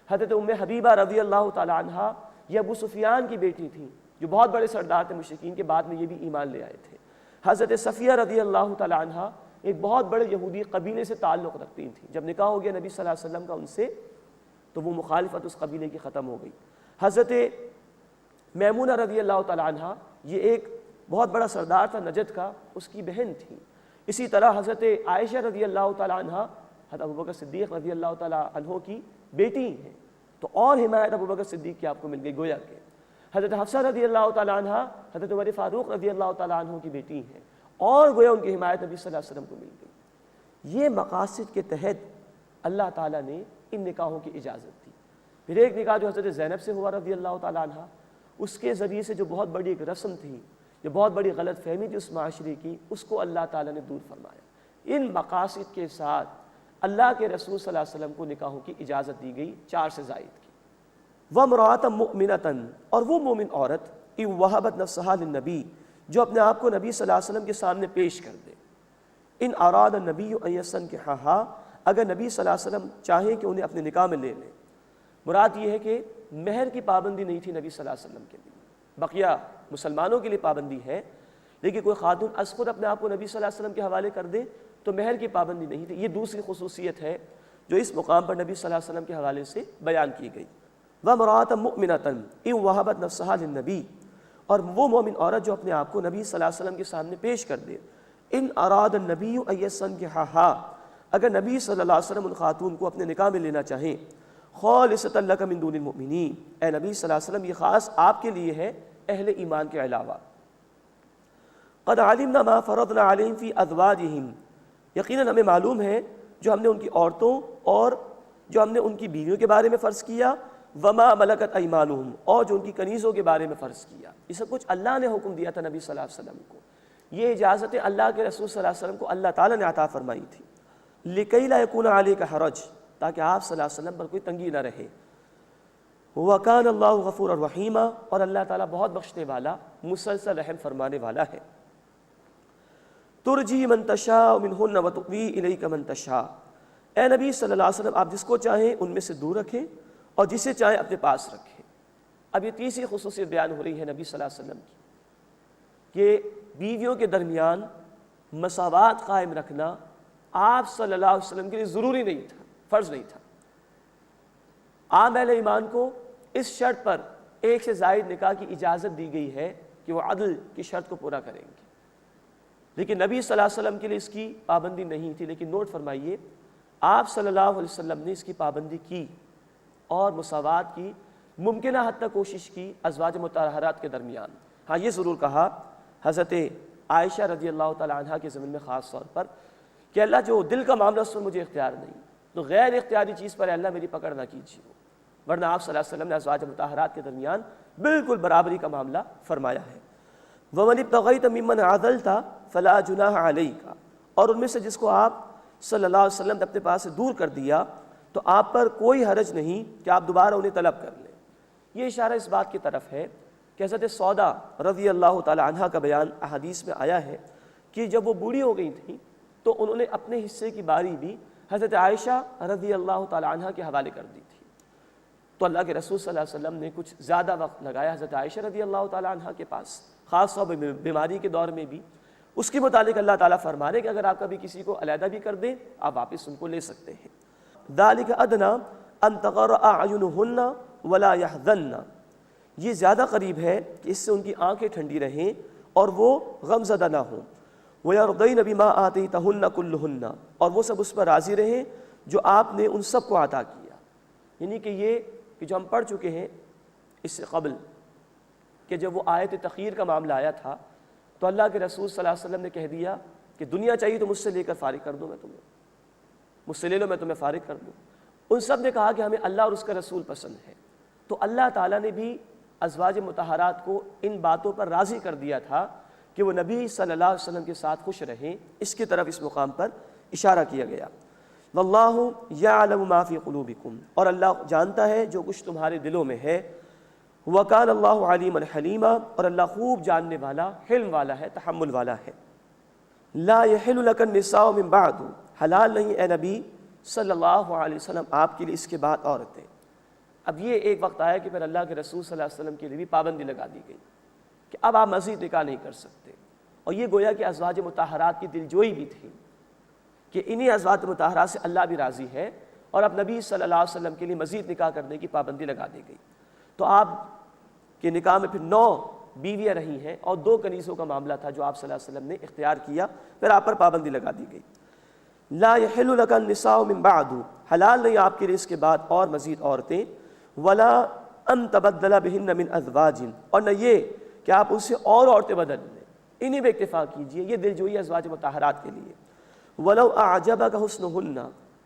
حضرت ام حبیبہ رضی اللہ تعالی عنہا، یہ ابو سفیان کی بیٹی تھی، جو بہت بڑے سردار تھے مشرکین کے، بعد میں یہ بھی ایمان لے آئے تھے۔ حضرت صفیہ رضی اللہ تعالی عنہا ایک بہت بڑے یہودی قبیلے سے تعلق رکھتی تھیں، جب نکاح ہو گیا نبی صلی اللہ علیہ وسلم کا ان سے تو وہ مخالفت اس قبیلے کی ختم ہو گئی۔ حضرت میمونہ رضی اللہ تعالی عنہا، یہ ایک بہت بڑا سردار تھا نجد کا، اس کی بہن تھی۔ اسی طرح حضرت عائشہ رضی اللہ تعالی عنہا حضرت ابوبکر صدیق رضی اللہ تعالی عنہ کی بیٹی ہیں، تو اور حمایت ابوبکر صدیق کی آپ کو مل گئی، گویا کہ حضرت حفصہ رضی اللہ تعالی عنہا حضرت عمر فاروق رضی اللہ تعالی عنہ کی بیٹی ہیں، اور گویا ان کی حمایت نبی صلی اللہ علیہ وسلم کو مل گئی۔ یہ مقاصد کے تحت اللہ تعالیٰ نے ان نکاحوں کی اجازت دی۔ پھر ایک نکاح جو حضرت زینب سے ہوا رضی اللہ تعالیٰ عنہ، اس کے ذریعے سے جو بہت بڑی ایک رسم تھی، جو بہت بڑی غلط فہمی تھی اس معاشرے کی، اس کو اللہ تعالیٰ نے دور فرمایا۔ ان مقاصد کے ساتھ اللہ کے رسول صلی اللہ علیہ وسلم کو نکاحوں کی اجازت دی گئی 4 سے زائد کی۔ وَامْرَأَةً مُؤْمِنَةً، اور وہ مومن عورت، اِن وَهَبَتْ نَفْسَهَا لِلنَّبِيِّ، جو اپنے آپ کو نبی صلی اللہ علیہ وسلم کے سامنے پیش کر دے۔ ان اراد النبی ان یستنکحها، اگر نبی صلی اللہ علیہ وسلم چاہیں کہ انہیں اپنے نکاح میں لے لیں۔ مراد یہ ہے کہ مہر کی پابندی نہیں تھی نبی صلی اللہ علیہ وسلم کے لیے، بقیہ مسلمانوں کے لیے پابندی ہے، لیکن کوئی خاتون از خود اپنے آپ کو نبی صلی اللہ علیہ وسلم کے حوالے کر دے تو مہر کی پابندی نہیں تھی۔ یہ دوسری خصوصیت ہے جو اس مقام پر نبی صلی اللہ علیہ وسلم کے حوالے سے بیان کی گئی۔ وَامْرَأَةً مُؤْمِنَةً إِن وَهَبَتْ نَفْسَهَا لِلنَّبِيِّ، اور وہ مومن عورت جو اپنے آپ کو نبی صلی اللہ علیہ وسلم کے سامنے پیش کر دے۔ ان اراد النبی ان یستنکحها، اگر نبی صلی اللہ علیہ وسلم ان خاتون کو اپنے نکاح میں لینا چاہیں، خالصۃ لک من دون المؤمنین، اے نبی صلی اللہ علیہ وسلم یہ خاص آپ کے لیے ہے اہل ایمان کے علاوہ۔ قد علمنا ما فرضنا علیہم فی ازواجہم، یقیناً ہمیں معلوم ہے جو ہم نے ان کی عورتوں اور جو ہم نے ان کی بیویوں کے بارے میں فرض کیا، وما ملکت ایمانہم، اور جو ان کی کنیزوں کے بارے میں فرض کیا۔ یہ سب کچھ اللہ نے حکم دیا تھا نبی صلی اللہ علیہ وسلم کو، یہ اجازتیں اللہ کے رسول صلی اللہ علیہ وسلم کو اللہ تعالیٰ نے عطا فرمائی تھی۔ لکی لا یکون علیک حرج، تاکہ آپ صلی اللہ علیہ وسلم پر کوئی تنگی نہ رہے۔ وکان اللہ غفورا رحیما، اور اللہ تعالیٰ بہت بخشنے والا، مسلسل رحم فرمانے والا ہے۔ ترجی من تشاء منہن وتؤوی الیک من تشاء، اے نبی صلی اللہ علیہ وسلم آپ جس کو چاہیں ان میں سے دور رکھیں اور جسے چاہیں اپنے پاس رکھیں۔ اب یہ تیسری خصوصیت بیان ہو رہی ہے نبی صلی اللہ علیہ وسلم کی، کہ بیویوں کے درمیان مساوات قائم رکھنا آپ صلی اللہ علیہ وسلم کے لیے ضروری نہیں تھا، فرض نہیں تھا۔ عام اہل ایمان کو اس شرط پر ایک سے زائد نکاح کی اجازت دی گئی ہے کہ وہ عدل کی شرط کو پورا کریں گے، لیکن نبی صلی اللہ علیہ وسلم کے لیے اس کی پابندی نہیں تھی۔ لیکن نوٹ فرمائیے، آپ صلی اللہ علیہ وسلم نے اس کی پابندی کی اور مساوات کی ممکنہ حد تک کوشش کی ازواج مطہرات کے درمیان۔ ہاں یہ ضرور کہا حضرت عائشہ رضی اللہ تعالی عنہا کے زمین میں خاص طور پر کہ اللہ جو دل کا معاملہ اس پر مجھے اختیار نہیں، تو غیر اختیاری چیز پر اللہ میری پکڑ نہ کیجیے، ورنہ آپ صلی اللہ علیہ وسلم نے ازواج مطہرات کے درمیان بالکل برابری کا معاملہ فرمایا ہے۔ وَمَنِ ابْتَغَيْتَ مِمَّنْ عَزَلْتَ فَلَا جُنَاحَ عَلَيْكَ، اور ان میں سے جس کو آپ صلی اللہ علیہ وسلم نے اپنے پاس سے دور کر دیا تو آپ پر کوئی حرج نہیں کہ آپ دوبارہ انہیں طلب کر لیں۔ یہ اشارہ اس بات کی طرف ہے کہ حضرت سودا رضی اللہ تعالی عنہا کا بیان احادیث میں آیا ہے کہ جب وہ بوڑھی ہو گئی تھیں تو انہوں نے اپنے حصے کی باری بھی حضرت عائشہ رضی اللہ تعالی عنہ کے حوالے کر دی تھی، تو اللہ کے رسول صلی اللہ علیہ وسلم نے کچھ زیادہ وقت لگایا حضرت عائشہ رضی اللہ تعالی عنہ کے پاس، خاص طور پر بیماری کے دور میں بھی۔ اس کے متعلق اللہ تعالیٰ فرما رہے کہ اگر آپ کبھی کسی کو علیحدہ بھی کر دیں آپ واپس ان کو لے سکتے ہیں۔ ذالک ادنی ان تقر اعینہن ولا یحزن، یہ زیادہ قریب ہے کہ اس سے ان کی آنکھیں ٹھنڈی رہیں اور وہ غم زدہ نہ ہوں۔ وَيَرْضَيْنَ بِمَا آتَيْتَهُنَّ كُلُّهُنَّ، اور وہ سب اس پر راضی رہیں جو آپ نے ان سب کو عطا کیا۔ یعنی کہ یہ کہ جو ہم پڑھ چکے ہیں اس سے قبل کہ جب وہ آیت تخیر کا معاملہ آیا تھا تو اللہ کے رسول صلی اللہ علیہ وسلم نے کہہ دیا کہ دنیا چاہیے تو مجھ سے لے کر فارغ کر دوں، میں تمہیں مجھ سے لے لو، میں تمہیں فارغ کر دوں۔ ان سب نے کہا کہ ہمیں اللہ اور اس کا رسول پسند ہے، تو اللہ تعالیٰ نے بھی ازواج مطہرات کو ان باتوں پر راضی کر دیا تھا کہ وہ نبی صلی اللہ علیہ وسلم کے ساتھ خوش رہیں۔ اس کی طرف اس مقام پر اشارہ کیا گیا۔ واللہ یعلم ما فی قلوبکم، اور اللہ جانتا ہے جو کچھ تمہارے دلوں میں ہے۔ وکان اللہ علیما حلیما، اور اللہ خوب جاننے والا، حلم والا ہے، تحمل والا ہے۔ لا یحل لک النساء من بعد، حلال نہیں اے نبی صلی اللہ علیہ وسلم آپ کے لیے اس کے بعد عورتیں۔ اب یہ ایک وقت آیا کہ پھر اللہ کے رسول صلی اللہ علیہ وسلم کے لیے بھی پابندی لگا دی گئی کہ اب آپ مزید نکاح نہیں کر سکتے، اور یہ گویا کہ ازواج مطہرات کی دلجوئی بھی تھی کہ انہی ازواج مطہرات سے اللہ بھی راضی ہے، اور اب نبی صلی اللہ علیہ وسلم کے لیے مزید نکاح کرنے کی پابندی لگا دی گئی۔ تو آپ کے نکاح میں پھر 9 بیویاں رہی ہیں اور 2 کنیزوں کا معاملہ تھا جو آپ صلی اللہ علیہ وسلم نے اختیار کیا، پھر آپ پر پابندی لگا دی گئی۔ لا یحل لک النساء من بعد، حلال نہیں آپ کے لیے اس کے بعد اور مزید عورتیں۔ ولا ان تبدل بہن من ازواج، اور نہ یہ کہ آپ ان سے اور عورتیں بدل لیں، انہیں بھی اکتفا کیجئے، یہ دلجوئی ازواج مطہرات کے لیے۔ ولو اعجبک حسنہن،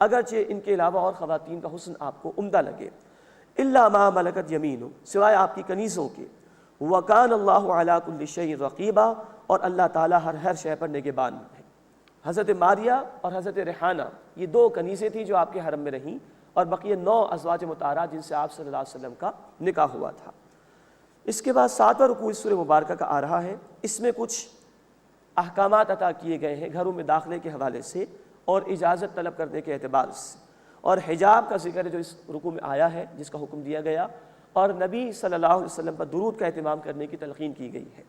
اگرچہ ان کے علاوہ اور خواتین کا حسن آپ کو عمدہ لگے۔ الا ما ملکت یمینک، سوائے آپ کی کنیزوں کے۔ وکان اللہ علی کل شیء رقیبا، اور اللہ تعالیٰ ہر شے پر نگہبان ہے۔ حضرت ماریہ اور حضرت ریحانہ یہ 2 کنیزیں تھیں جو آپ کے حرم میں رہیں، اور بقیہ 9 ازواج مطہرات جن سے آپ صلی اللہ علیہ وسلم کا نکاح ہوا تھا۔ اس کے بعد 7واں رکوع اس سورہ مبارکہ کا آ رہا ہے، اس میں کچھ احکامات عطا کیے گئے ہیں گھروں میں داخلے کے حوالے سے اور اجازت طلب کرنے کے اعتبار سے، اور حجاب کا ذکر ہے جو اس رکوع میں آیا ہے جس کا حکم دیا گیا، اور نبی صلی اللہ علیہ وسلم پر درود کا اہتمام کرنے کی تلقین کی گئی ہے۔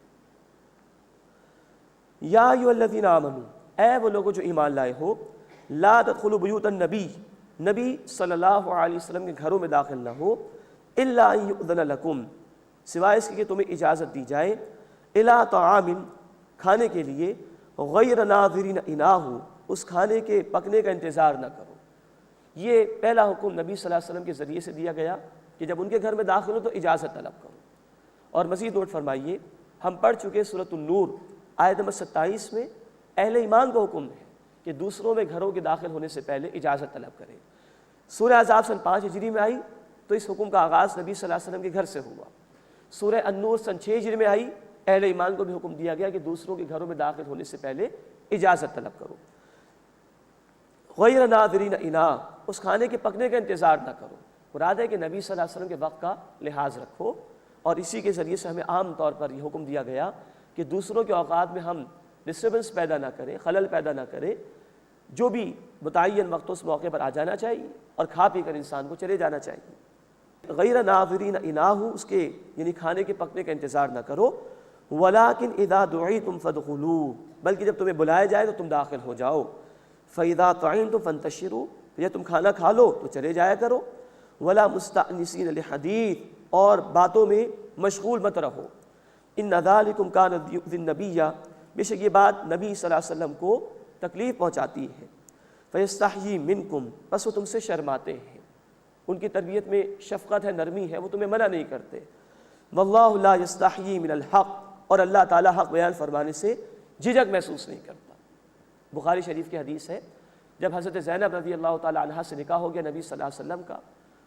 یا ایھا الذین آمنوا، اے وہ لوگوں جو ایمان لائے ہو، لا تدخلوا بیوت النبی، نبی صلی اللہ علیہ وسلم کے گھروں میں داخل نہ ہو، الا ان یؤذن لکم، سوائے اس کی کہ تمہیں اجازت دی جائے، الی طعام، کھانے کے لیے، غیر ناظرین اناہ، اس کھانے کے پکنے کا انتظار نہ کرو۔ یہ پہلا حکم نبی صلی اللہ علیہ وسلم کے ذریعے سے دیا گیا کہ جب ان کے گھر میں داخل ہو تو اجازت طلب کرو۔ اور مزید نوٹ فرمائیے، ہم پڑھ چکے سورۃ النور آیت نمبر 27 میں اہل ایمان کو حکم ہے کہ دوسروں میں گھروں کے داخل ہونے سے پہلے اجازت طلب کریں۔ سورہ احزاب سن 5 ہجری میں آئی تو اس حکم کا آغاز نبی صلی اللہ علیہ وسلم کے گھر سے ہوا۔ سورہ النور سن 6 ہجری میں آئی، اہل ایمان کو بھی حکم دیا گیا کہ دوسروں کے گھروں میں داخل ہونے سے پہلے اجازت طلب کرو۔ غیر ناظرین اناہ، اس کھانے کے پکنے کا انتظار نہ کرو، مراد ہے کہ نبی صلی اللہ علیہ وسلم کے وقت کا لحاظ رکھو، اور اسی کے ذریعے سے ہمیں عام طور پر یہ حکم دیا گیا کہ دوسروں کے اوقات میں ہم ڈسٹربنس پیدا نہ کریں، خلل پیدا نہ کریں، جو بھی متعین وقت اس موقع پر آ جانا چاہیے اور کھا پی کر انسان کو چلے جانا چاہیے۔ غیر ناظرین اناہ، اس کے یعنی کھانے کے پکنے کا انتظار نہ کرو۔ ولیکن اذا دعیتم فادخلوا، بلکہ جب تمہیں بلایا جائے تو تم داخل ہو جاؤ۔ فاذا طعمتم فانتشروا، جب تم کھانا کھا لو تو چلے جایا کرو۔ ولا مستأنسین لحدیث، اور باتوں میں مشغول مت رہو۔ ان ذالکم کان یؤذی النبی، بے شک یہ بات نبی صلی اللہ علیہ وسلم کو تکلیف پہنچاتی ہے۔ فیستحیی منکم، بس وہ تم سے شرماتے ہیں، ان کی تربیت میں شفقت ہے، نرمی ہے، وہ تمہیں منع نہیں کرتے۔ واللہ لا یستحیی من الحق، اور اللہ تعالیٰ حق بیان فرمانے سے جھجک محسوس نہیں کرتا۔ بخاری شریف کی حدیث ہے، جب حضرت زینب رضی اللہ تعالیٰ عنہا سے نکاح ہو گیا نبی صلی اللہ علیہ وسلم کا،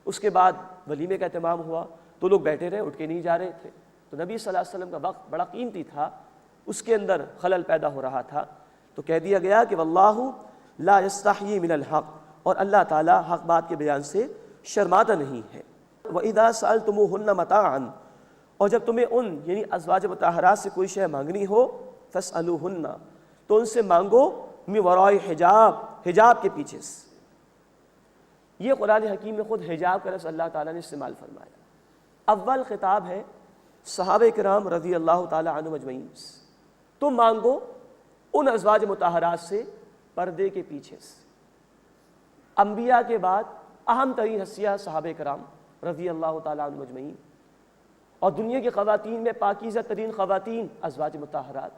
اس کے بعد ولیمے کا اہتمام ہوا تو لوگ بیٹھے رہے، اٹھ کے نہیں جا رہے تھے، تو نبی صلی اللہ علیہ وسلم کا وقت بڑا قیمتی تھا، اس کے اندر خلل پیدا ہو رہا تھا، تو کہہ دیا گیا کہ واللہ لا یستحیی من الحق، اور اللہ تعالیٰ حق بات کے بیان سے شرماتا نہیں ہے۔ وَإِذَا سَأَلْتُمُوهُنَّ مَتَاعًا، اور جب تمہیں ان یعنی ازواج مطہرات سے کوئی شے مانگنی ہو، فَاسْأَلُوهُنَّ، تو ان سے مانگو، من وراء حجاب، حجاب کے پیچھے سے، یہ قرآن حکیم میں خود حجاب کا لفظ اللہ تعالیٰ نے استعمال فرمایا۔ اول خطاب ہے صحابہ کرام رضی اللہ تعالیٰ عنہم اجمعین، تم مانگو ان ازواج مطہرات سے پردے کے پیچھے سے۔ انبیاء کے بعد اہم ترین ہستیاں صحابہ کرام رضی اللہ تعالیٰ عنہم اجمعین، اور دنیا کی خواتین میں پاکیزہ ترین خواتین ازواج مطہرات،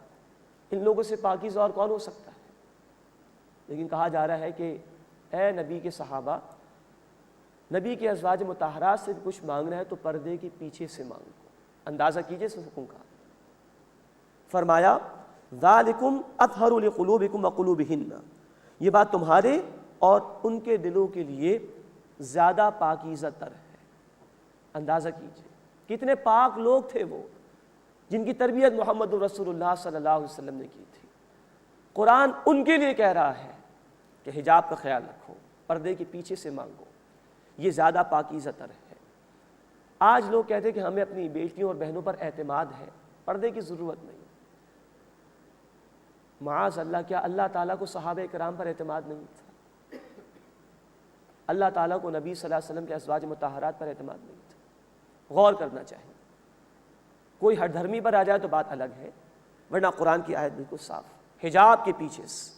ان لوگوں سے پاکیزہ اور کون ہو سکتا ہے؟ لیکن کہا جا رہا ہے کہ اے نبی کے صحابہ، نبی کے ازواج مطہرات سے کچھ مانگنا ہے تو پردے کے پیچھے سے مانگو۔ اندازہ کیجئے اس حکم کا۔ فرمایا ذالکم اطہر لقلوبکم وقلوبہن، یہ بات تمہارے اور ان کے دلوں کے لیے زیادہ پاکیزہ تر ہے۔ اندازہ کیجئے کتنے پاک لوگ تھے وہ، جن کی تربیت محمد رسول اللہ صلی اللہ علیہ وسلم نے کی تھی۔ قرآن ان کے لیے کہہ رہا ہے کہ حجاب کا خیال رکھو، پردے کے پیچھے سے مانگو، یہ زیادہ پاکیزہ تر ہے۔ آج لوگ کہتے ہیں کہ ہمیں اپنی بیٹیوں اور بہنوں پر اعتماد ہے، پردے کی ضرورت نہیں۔ معاذ اللہ، کیا اللہ تعالیٰ کو صحابہ کرام پر اعتماد نہیں تھا؟ اللہ تعالیٰ کو نبی صلی اللہ علیہ وسلم کے ازواج مطہرات پر اعتماد نہیں تھا؟ غور کرنا چاہیے۔ کوئی ہر دھرمی پر آ جائے تو بات الگ ہے، ورنہ قرآن کی آیت بالکل صاف، حجاب کے پیچھے سے۔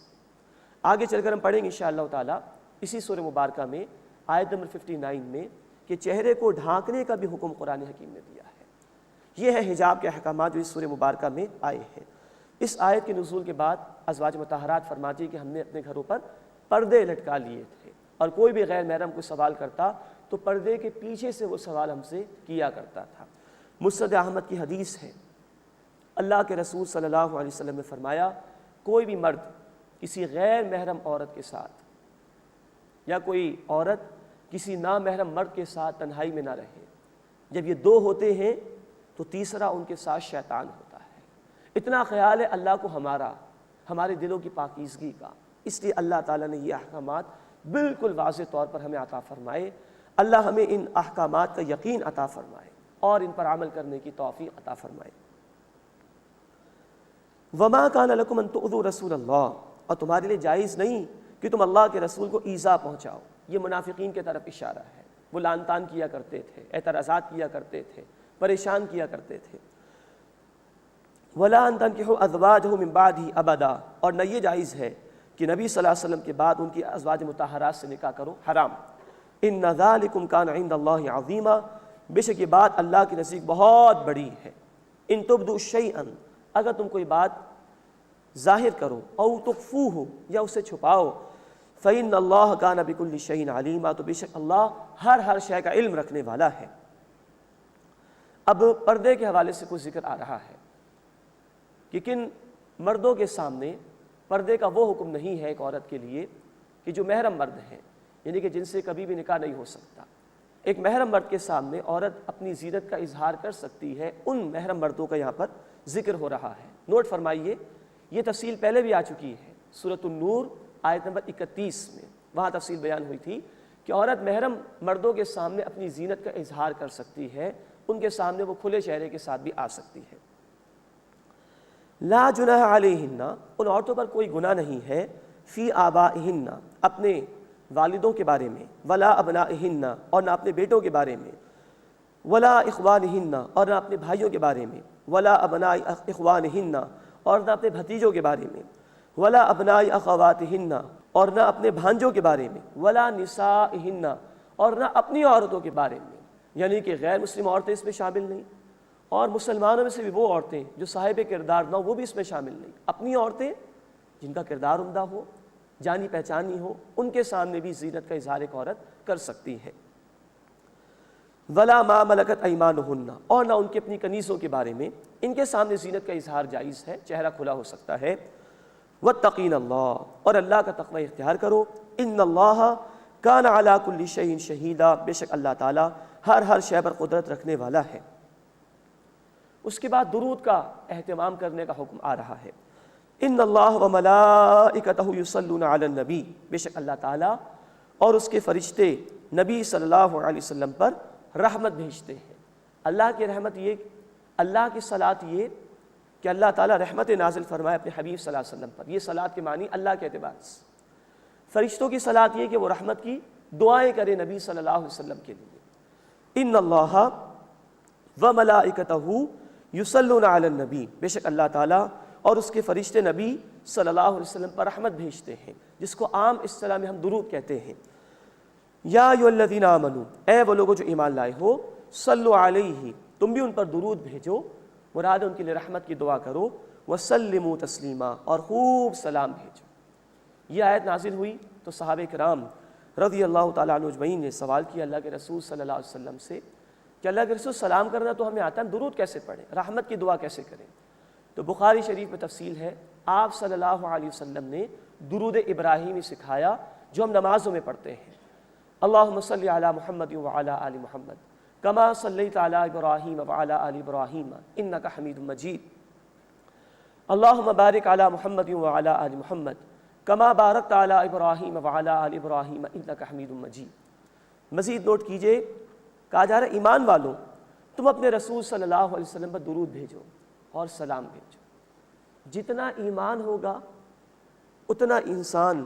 آگے چل کر ہم پڑھیں گے انشاءاللہ تعالیٰ اسی سورہ مبارکہ میں آیت نمبر 59 میں کہ چہرے کو ڈھانکنے کا بھی حکم قرآن حکیم نے دیا ہے۔ یہ ہے حجاب کے احکامات جو اس سورہ مبارکہ میں آئے ہیں۔ اس آیت کے نزول کے بعد ازواج مطہرات فرماتی ہیں کہ ہم نے اپنے گھروں پر پردے لٹکا لیے تھے، اور کوئی بھی غیر محرم کوئی سوال کرتا تو پردے کے پیچھے سے وہ سوال ہم سے کیا کرتا تھا۔ مسند احمد کی حدیث ہے، اللہ کے رسول صلی اللہ علیہ وسلم نے فرمایا کوئی بھی مرد کسی غیر محرم عورت کے ساتھ یا کوئی عورت کسی نامحرم مرد کے ساتھ تنہائی میں نہ رہے، جب یہ دو ہوتے ہیں تو تیسرا ان کے ساتھ شیطان ہوتا ہے۔ اتنا خیال ہے اللہ کو ہمارے دلوں کی پاکیزگی کا، اس لیے اللہ تعالیٰ نے یہ احکامات بالکل واضح طور پر ہمیں عطا فرمائے۔ اللہ ہمیں ان احکامات کا یقین عطا فرمائے اور ان پر عمل کرنے کی توفیق عطا فرمائے۔ وما کان لکم ان تؤذوا رسول اللہ، اور تمہارے لیے جائز نہیں کہ تم اللہ کے رسول کو ایذا پہنچاؤ۔ یہ منافقین کی طرف اشارہ ہے، وہ لعن طعن کیا کرتے تھے، اعتراضات کیا کرتے تھے، پریشان کیا کرتے تھے۔ ولا ان تنکحوا ازواجہ من بعدہ ابدا، اور نہ یہ جائز ہے کہ نبی صلی اللہ علیہ وسلم کے بعد ان کی ازواج مطہرات سے نکاح کرو، حرام۔ ان ذالکم کان عند اللہ عظیما، بے شک یہ بات اللہ کے نزدیک بہت بڑی ہے۔ ان تبدوا شیئا، اگر تم کوئی بات ظاہر کرو، او تخفوہ، یا اسے چھپاؤ، فإن اللہ کان بکل شیء علیما، تو بے شک اللہ ہر شے کا علم رکھنے والا ہے۔ اب پردے کے حوالے سے کچھ ذکر آ رہا ہے کہ کن مردوں کے سامنے پردے کا وہ حکم نہیں ہے ایک عورت کے لیے کہ جو محرم مرد ہیں، یعنی کہ جن سے کبھی بھی نکاح نہیں ہو سکتا۔ ایک محرم مرد کے سامنے عورت اپنی زینت کا اظہار کر سکتی ہے، ان محرم مردوں کا یہاں پر ذکر ہو رہا ہے۔ نوٹ فرمائیے، یہ تفصیل پہلے بھی آ چکی ہے سورۃ النور آیت نمبر 31 میں، وہاں تفصیل بیان ہوئی تھی کہ عورت محرم مردوں کے سامنے اپنی زینت کا اظہار کر سکتی ہے، ان کے سامنے وہ کھلے چہرے کے ساتھ بھی آ سکتی ہے۔ لا جناح علیہن، ان عورتوں پر کوئی گناہ نہیں ہے، فی آبائہن، اپنے والدوں کے بارے میں، ولا ابنائہن، اور نہ اپنے بیٹوں کے بارے میں، ولا اخوانہن، اور نہ اپنے بھائیوں کے بارے میں، ولا ابناء اخوانہن، اور نہ اپنے بھتیجوں کے بارے میں، ولا ابناء اخواتہن، اور نہ اپنے بھانجوں کے بارے میں، ولا نسائہن، اور نہ اپنی عورتوں کے بارے میں، یعنی کہ غیر مسلم عورتیں اس میں شامل نہیں، اور مسلمانوں میں سے بھی وہ عورتیں جو صاحب کردار نہ ہو وہ بھی اس میں شامل نہیں۔ اپنی عورتیں جن کا کردار عمدہ ہو، جانی پہچانی ہو، ان کے سامنے بھی زینت کا اظہار ایک عورت کر سکتی ہے۔ ولا ما ملکت ایمانہن، اور نہ ان کی اپنی کنیزوں کے بارے میں، ان کے سامنے زینت کا اظہار جائز ہے، چہرہ کھلا ہو سکتا ہے۔ واتقین اللہ، اور اللہ کا تقوی اختیار کرو۔ ان اللہ کان علی کل شیء شہیدا، بے شک اللہ تعالیٰ ہر شے پر قدرت رکھنے والا ہے۔ اس کے بعد درود کا اہتمام کرنے کا حکم آ رہا ہے۔ ان اللہ وملائکتہ یصلون علی النبی، بے شک اللہ تعالیٰ اور اس کے فرشتے نبی صلی اللہ علیہ وسلم پر رحمت بھیجتے ہیں۔ اللہ کی رحمت یہ، اللہ کی صلاۃ یہ کہ اللہ تعالیٰ رحمت نازل فرمائے اپنے حبیب صلی اللہ علیہ وسلم پر، یہ صلاۃ کے معنی اللہ کے اعتبار سے۔ فرشتوں کی صلاۃ یہ کہ وہ رحمت کی دعائیں کریں نبی صلی اللہ علیہ وسلم کے لیے۔ ان اللہ و ملائکتہ یصلون علی النبی، بے شک اللہ تعالیٰ اور اس کے فرشتے نبی صلی اللہ علیہ وسلم پر رحمت بھیجتے ہیں، جس کو عام اصطلاح میں ہم درود کہتے ہیں۔ یا ایھا الذین آمنوا، اے وہ لوگوں جو ایمان لائے ہو، صلو علیہ، تم بھی ان پر درود بھیجو، مراد ان کے لیے رحمت کی دعا کرو، وسلموا تسلیما، اور خوب سلام بھیجو۔ یہ آیت نازل ہوئی تو صحابہ کرام رضی اللہ تعالیٰ عنہ اجمعین نے سوال کیا اللہ کے رسول صلی اللہ علیہ وسلم سے کہ اللہ کے رسول سلام کرنا تو ہمیں آتا ہے، درود کیسے پڑھیں، رحمت کی دعا کیسے کریں؟ تو بخاری شریف میں تفصیل ہے، آپ صلی اللہ علیہ وسلم نے درود ابراہیمی سکھایا جو ہم نمازوں میں پڑھتے ہیں۔ اللہم صلی علی محمد وعلی آل محمد کما صلیت علی ابراہیم وعلی آل ابراہیم انک حمید مجید، اللہم بارک علی محمد وعلی آل محمد کما بارکت علی ابراہیم وعلی آل ابراہیم انک حمید مجید۔ مزید نوٹ کیجئے، کہا جا رہا ہے ایمان والوں تم اپنے رسول صلی اللہ علیہ وسلم پر درود بھیجو اور سلام بھیجو۔ جتنا ایمان ہوگا اتنا انسان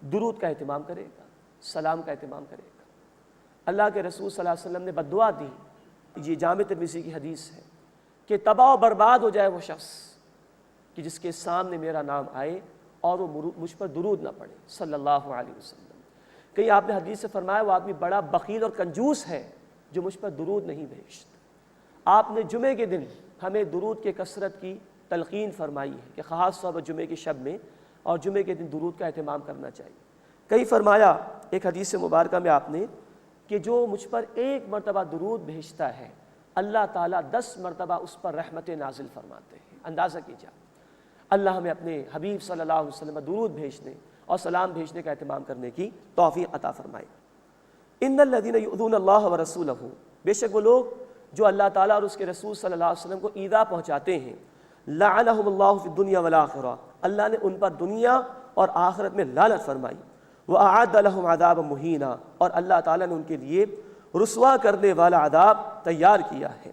درود کا اہتمام کرے گا، سلام کا اہتمام کرے گا۔ اللہ کے رسول صلی اللہ علیہ وسلم نے بد دعا دی، یہ جامع ترمذی کی حدیث ہے کہ تباہ و برباد ہو جائے وہ شخص کہ جس کے سامنے میرا نام آئے اور وہ مجھ پر درود نہ پڑھے صلی اللہ علیہ وسلم۔ کہیں آپ نے حدیث سے فرمایا وہ آدمی بڑا بخیل اور کنجوس ہے جو مجھ پر درود نہیں بھیجتا۔ آپ نے جمعے کے دن ہمیں درود کے کثرت کی تلقین فرمائی ہے کہ خاص طور پر جمعے کی شب میں اور جمعے کے دن درود کا اہتمام کرنا چاہیے۔ کہیں فرمایا ایک حدیث مبارکہ میں آپ نے کہ جو مجھ پر ایک مرتبہ درود بھیجتا ہے اللہ تعالیٰ 10 مرتبہ اس پر رحمت نازل فرماتے ہیں۔ اندازہ کیجیے، اللہ ہمیں اپنے حبیب صلی اللہ علیہ وسلم پر درود بھیجنے اور سلام بھیجنے کا اہتمام کرنے کی توفیق عطا فرمائے۔ ان الذین یؤذون اللہ ورسولہ، بے شک وہ لوگ جو اللہ تعالیٰ اور اس کے رسول صلی اللہ علیہ وسلم کو ایذا پہنچاتے ہیں، لعنہم اللہ فی الدنیا والآخرہ، اللہ نے ان پر دنیا اور آخرت میں لعنت فرمائی، وأعد لهم عذابا مہینا، اور اللہ تعالیٰ نے ان کے لیے رسوا کرنے والا عذاب تیار کیا ہے۔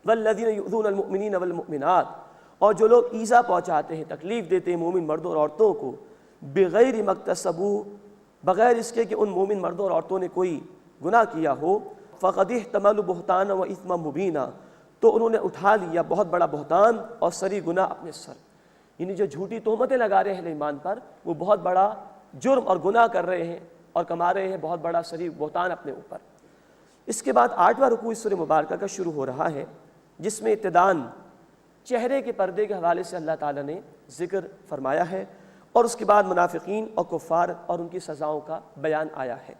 والذین یؤذون المؤمنین والمؤمنات، اور جو لوگ ایذا پہنچاتے ہیں، تکلیف دیتے ہیں مومن مردوں اور عورتوں کو، بغیر مکتسبوا، بغیر اس کے کہ ان مومن مردوں اور عورتوں نے کوئی گناہ کیا ہو، فقد احتملوا بہتانا واثما مبینا، تو انہوں نے اٹھا لیا بہت بڑا بہتان اور سری گناہ اپنے سر، یعنی جو جھوٹی تہمتیں لگا رہے ہیں ایمان پر وہ بہت بڑا جرم اور گناہ کر رہے ہیں اور کما رہے ہیں بہت بڑا سری بہتان اپنے اوپر۔ اس کے بعد 8واں رکوع اس سورہ مبارکہ کا شروع ہو رہا ہے جس میں ابتداءً چہرے کے پردے کے حوالے سے اللہ تعالیٰ نے ذکر فرمایا ہے اور اس کے بعد منافقین اور کفار اور ان کی سزاؤں کا بیان آیا ہے۔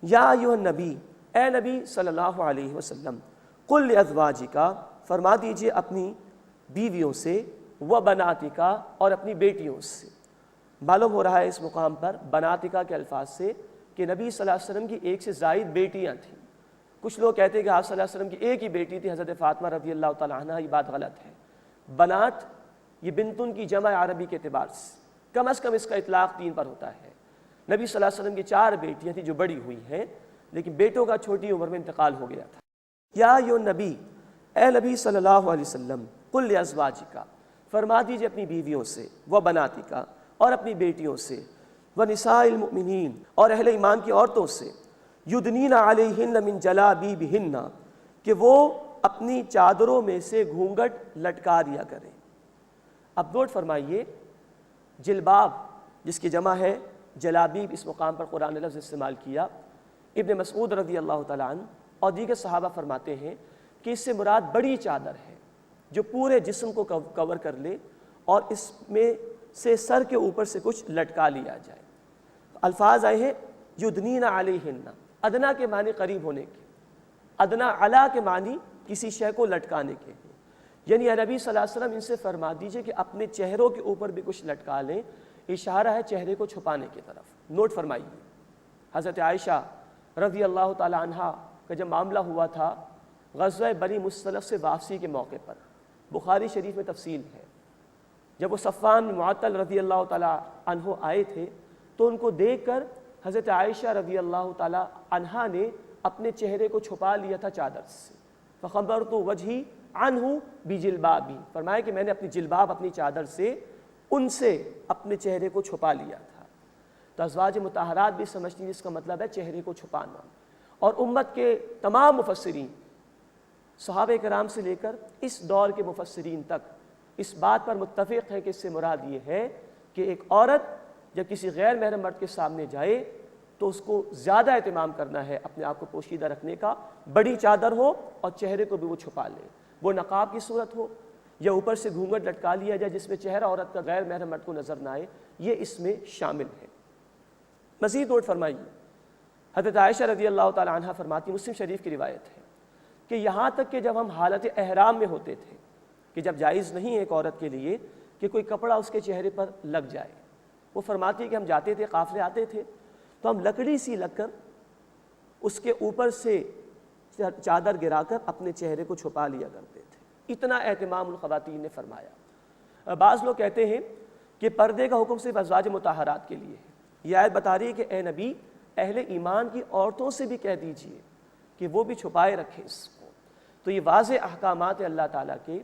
یا ایھا النبی، اے نبی صلی اللہ علیہ وسلم، قل لازواجک، فرما دیجئے اپنی بیویوں سے، وبناتک، اور اپنی بیٹیوں سے۔ معلوم ہو رہا ہے اس مقام پر بناتکا کے الفاظ سے کہ نبی صلی اللہ علیہ وسلم کی ایک سے زائد بیٹیاں تھیں۔ کچھ لوگ کہتے ہیں کہ آپ صلی اللہ علیہ وسلم کی ایک ہی بیٹی تھی حضرت فاطمہ رضی اللہ تعالیٰ عنہ، یہ بات غلط ہے۔ بنات یہ بنتن کی جمع عربی کے اعتبار سے کم از کم اس کا اطلاق 3 پر ہوتا ہے۔ نبی صلی اللہ علیہ وسلم کی 4 بیٹیاں تھیں جو بڑی ہوئی ہیں، لیکن بیٹوں کا چھوٹی عمر میں انتقال ہو گیا تھا۔ یا ایھا النبی، اے نبی صلی اللہ علیہ وسلم، قل لازواجک، فرما دیجیے اپنی بیویوں سے، وبناتک، اور اپنی بیٹیوں سے، ونساء المؤمنین، اور اہل ایمان کی عورتوں سے، یدنین علیہن من جلابیبہن، کہ وہ اپنی چادروں میں سے گھونگھٹ لٹکا دیا کریں۔ اب نوٹ فرمائیے، جلباب جس کی جمع ہے جلابیب، اس مقام پر قرآن نے لفظ استعمال کیا۔ ابن مسعود رضی اللہ تعالیٰ عنہ اور دیگر صحابہ فرماتے ہیں کہ اس سے مراد بڑی چادر ہے جو پورے جسم کو کور کر لے اور اس میں سے سر کے اوپر سے کچھ لٹکا لیا جائے۔ الفاظ آئے ہیں یدنین علیہن، ادنا کے معنی قریب ہونے کے، ادنا علا کے معنی کسی شے کو لٹکانے کے، یعنی نبی صلی اللہ علیہ وسلم ان سے فرما دیجئے کہ اپنے چہروں کے اوپر بھی کچھ لٹکا لیں، اشارہ ہے چہرے کو چھپانے کی طرف۔ نوٹ فرمائیے، حضرت عائشہ رضی اللہ تعالی عنہا کا جب معاملہ ہوا تھا غزوہ بنی مصطلق سے واپسی کے موقع پر، بخاری شریف میں تفصیل ہے، جب وہ صفوان معطل رضی اللہ تعالی عنہ آئے تھے تو ان کو دیکھ کر حضرت عائشہ رضی اللہ تعالی عنہا نے اپنے چہرے کو چھپا لیا تھا چادر سے۔ فخبرت وجہی عنہ بجلبابی، فرمایا کہ میں نے اپنی جلباب، اپنی چادر سے ان سے اپنے چہرے کو چھپا لیا تھا۔ تو ازواج مطہرات بھی سمجھتی ہیں جس کا مطلب ہے چہرے کو چھپانا. اور امت کے تمام مفسرین صحابہ کرام سے لے کر اس دور کے مفسرین تک اس بات پر متفق ہیں کہ اس سے مراد یہ ہے کہ ایک عورت جب کسی غیر محرم مرد کے سامنے جائے تو اس کو زیادہ اہتمام کرنا ہے اپنے آپ کو پوشیدہ رکھنے کا. بڑی چادر ہو اور چہرے کو بھی وہ چھپا لے, وہ نقاب کی صورت ہو یا اوپر سے گھونگھٹ لٹکا لیا جائے جس میں چہرہ عورت کا غیر محرم مرد کو نظر نہ آئے, یہ اس میں شامل ہے. مزید نوٹ فرمائیے, حضرت عائشہ رضی اللہ تعالی عنہ فرماتی, مسلم شریف کی روایت ہے کہ یہاں تک کہ جب ہم حالت احرام میں ہوتے تھے کہ جب جائز نہیں ہے ایک عورت کے لیے کہ کوئی کپڑا اس کے چہرے پر لگ جائے, وہ فرماتی ہے کہ ہم جاتے تھے, قافلے آتے تھے تو ہم لکڑی سی لگ کر اس کے اوپر سے چادر گرا کر اپنے چہرے کو چھپا لیا کرتے تھے. اتنا اہتمام الخواتین نے فرمایا. بعض لوگ کہتے ہیں کہ پردے کا حکم صرف ازواج مطہرات کے لیے ہے. یہ آیت بتا رہی ہے کہ اے نبی اہل ایمان کی عورتوں سے بھی کہہ دیجئے کہ وہ بھی چھپائے رکھیں اس کو. تو یہ واضح احکامات ہیں اللہ تعالیٰ کے,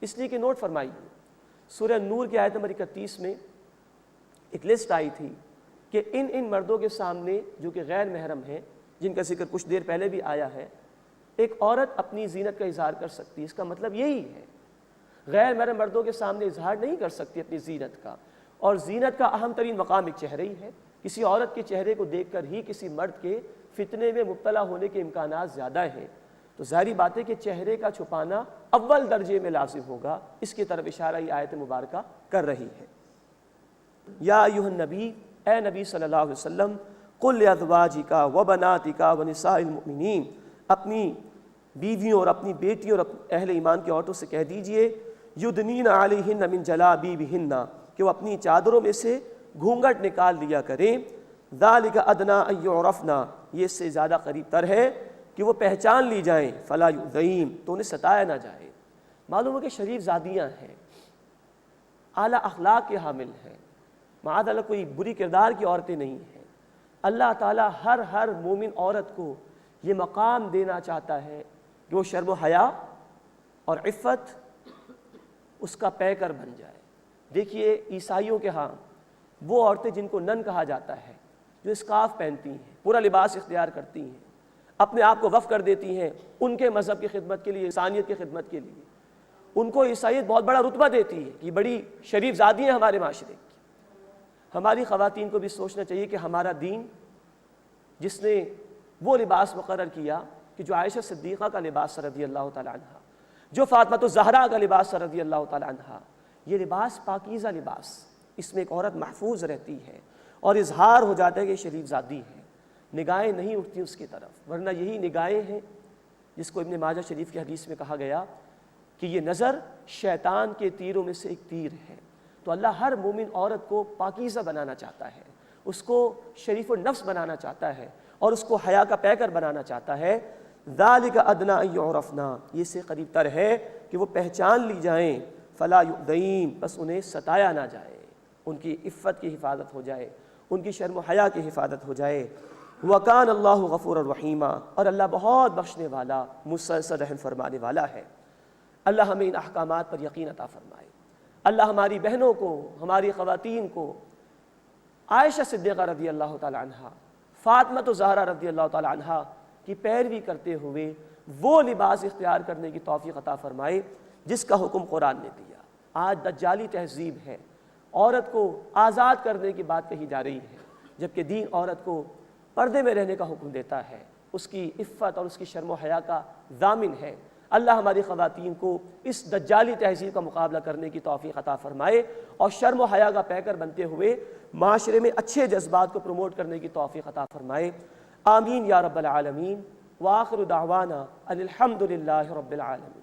اس لیے کہ نوٹ فرمائیے سورہ نور کی آیت نمبر 31 میں ایک لسٹ آئی تھی کہ ان مردوں کے سامنے جو کہ غیر محرم ہیں, جن کا ذکر کچھ دیر پہلے بھی آیا ہے, ایک عورت اپنی زینت کا اظہار کر سکتی ہے. اس کا مطلب یہی ہے غیر محرم مردوں کے سامنے اظہار نہیں کر سکتی اپنی زینت کا, اور زینت کا اہم ترین مقام ایک چہرہ ہی ہے. کسی عورت کے چہرے کو دیکھ کر ہی کسی مرد کے فتنے میں مبتلا ہونے کے امکانات زیادہ ہیں. تو ظاہری بات ہے کہ چہرے کا چھپانا اول درجے میں لازم ہوگا. اس کی طرف اشارہ یہ آیت مبارکہ کر رہی ہے. یا ایھا النبی, اے نبی صلی اللہ علیہ وسلم, قل لازواجک وبناتک ونساء المؤمنین, اپنی بیویوں اور اپنی بیٹیوں اور اہل ایمان کی عورتوں سے کہہ دیجئے یدنین علیہن من جلابیبہن, کہ وہ اپنی چادروں میں سے گھونگھٹ نکال لیا کریں. ذالک ادنی ان یعرفن, یہ اس سے زیادہ قریب تر ہے کہ وہ پہچان لی جائیں. فلا یؤذین, تو انہیں ستایا نہ جائے. معلوم ہے کہ شریف زادیاں ہیں, اعلیٰ اخلاق کے حامل ہیں, معاذ اللہ کوئی بری کردار کی عورتیں نہیں ہیں. اللہ تعالیٰ ہر مومن عورت کو یہ مقام دینا چاہتا ہے کہ وہ شرم و حیا اور عفت اس کا پیکر بن جائے. دیکھیے عیسائیوں کے ہاں وہ عورتیں جن کو نن کہا جاتا ہے, جو اسکارف پہنتی ہیں, پورا لباس اختیار کرتی ہیں, اپنے آپ کو وقف کر دیتی ہیں ان کے مذہب کی خدمت کے لیے, انسانیت کی خدمت کے لیے, ان کو عیسائیت بہت بڑا رتبہ دیتی ہے کہ بڑی شریف زادی ہیں ہمارے معاشرے کی. ہماری خواتین کو بھی سوچنا چاہیے کہ ہمارا دین جس نے وہ لباس مقرر کیا کہ جو عائشہ صدیقہ کا لباس رضی اللہ تعالی عنہ, جو فاطمہ الزہرا کا لباس رضی اللہ تعالی عنہ, یہ لباس پاکیزہ لباس, اس میں ایک عورت محفوظ رہتی ہے اور اظہار ہو جاتا ہے کہ شریف زادی ہے. نگاہیں نہیں اٹھتی اس کی طرف, ورنہ یہی نگاہیں ہیں جس کو ابن ماجہ شریف کی حدیث میں کہا گیا کہ یہ نظر شیطان کے تیروں میں سے ایک تیر ہے. تو اللہ ہر مومن عورت کو پاکیزہ بنانا چاہتا ہے, اس کو شریف النفس بنانا چاہتا ہے اور اس کو حیا کا پیکر بنانا چاہتا ہے. ذالک ادنی ان یعرفن, یہ سے قریب تر ہے کہ وہ پہچان لی جائیں. فلا یؤذین, بس انہیں ستایا نہ جائے, ان کی عفت کی حفاظت ہو جائے, ان کی شرم و حیا کی حفاظت ہو جائے. وکان اللہ غفورا رحیما, اور اللہ بہت بخشنے والا مسلسل رحم فرمانے والا ہے. اللہ ہمیں ان احکامات پر یقین عطا فرمائے. اللہ ہماری بہنوں کو, ہماری خواتین کو عائشہ صدیقہ رضی اللہ تعالی عنہ, فاطمہ الزہرا رضی اللہ تعالی عنہ کی پیروی کرتے ہوئے وہ لباس اختیار کرنے کی توفیق عطا فرمائے جس کا حکم قرآن نے دیا. آج دجالی تہذیب ہے, عورت کو آزاد کرنے کی بات کہی جا رہی ہے, جبکہ دین عورت کو پردے میں رہنے کا حکم دیتا ہے, اس کی عفت اور اس کی شرم و حیا کا ضامن ہے. اللہ ہماری خواتین کو اس دجالی تہذیب کا مقابلہ کرنے کی توفیق عطا فرمائے اور شرم و حیا کا پیکر بنتے ہوئے معاشرے میں اچھے جذبات کو پروموٹ کرنے کی توفیق عطا فرمائے. آمین یا رب العالمین. وآخر دعوانا ان الحمد للہ رب العالمین.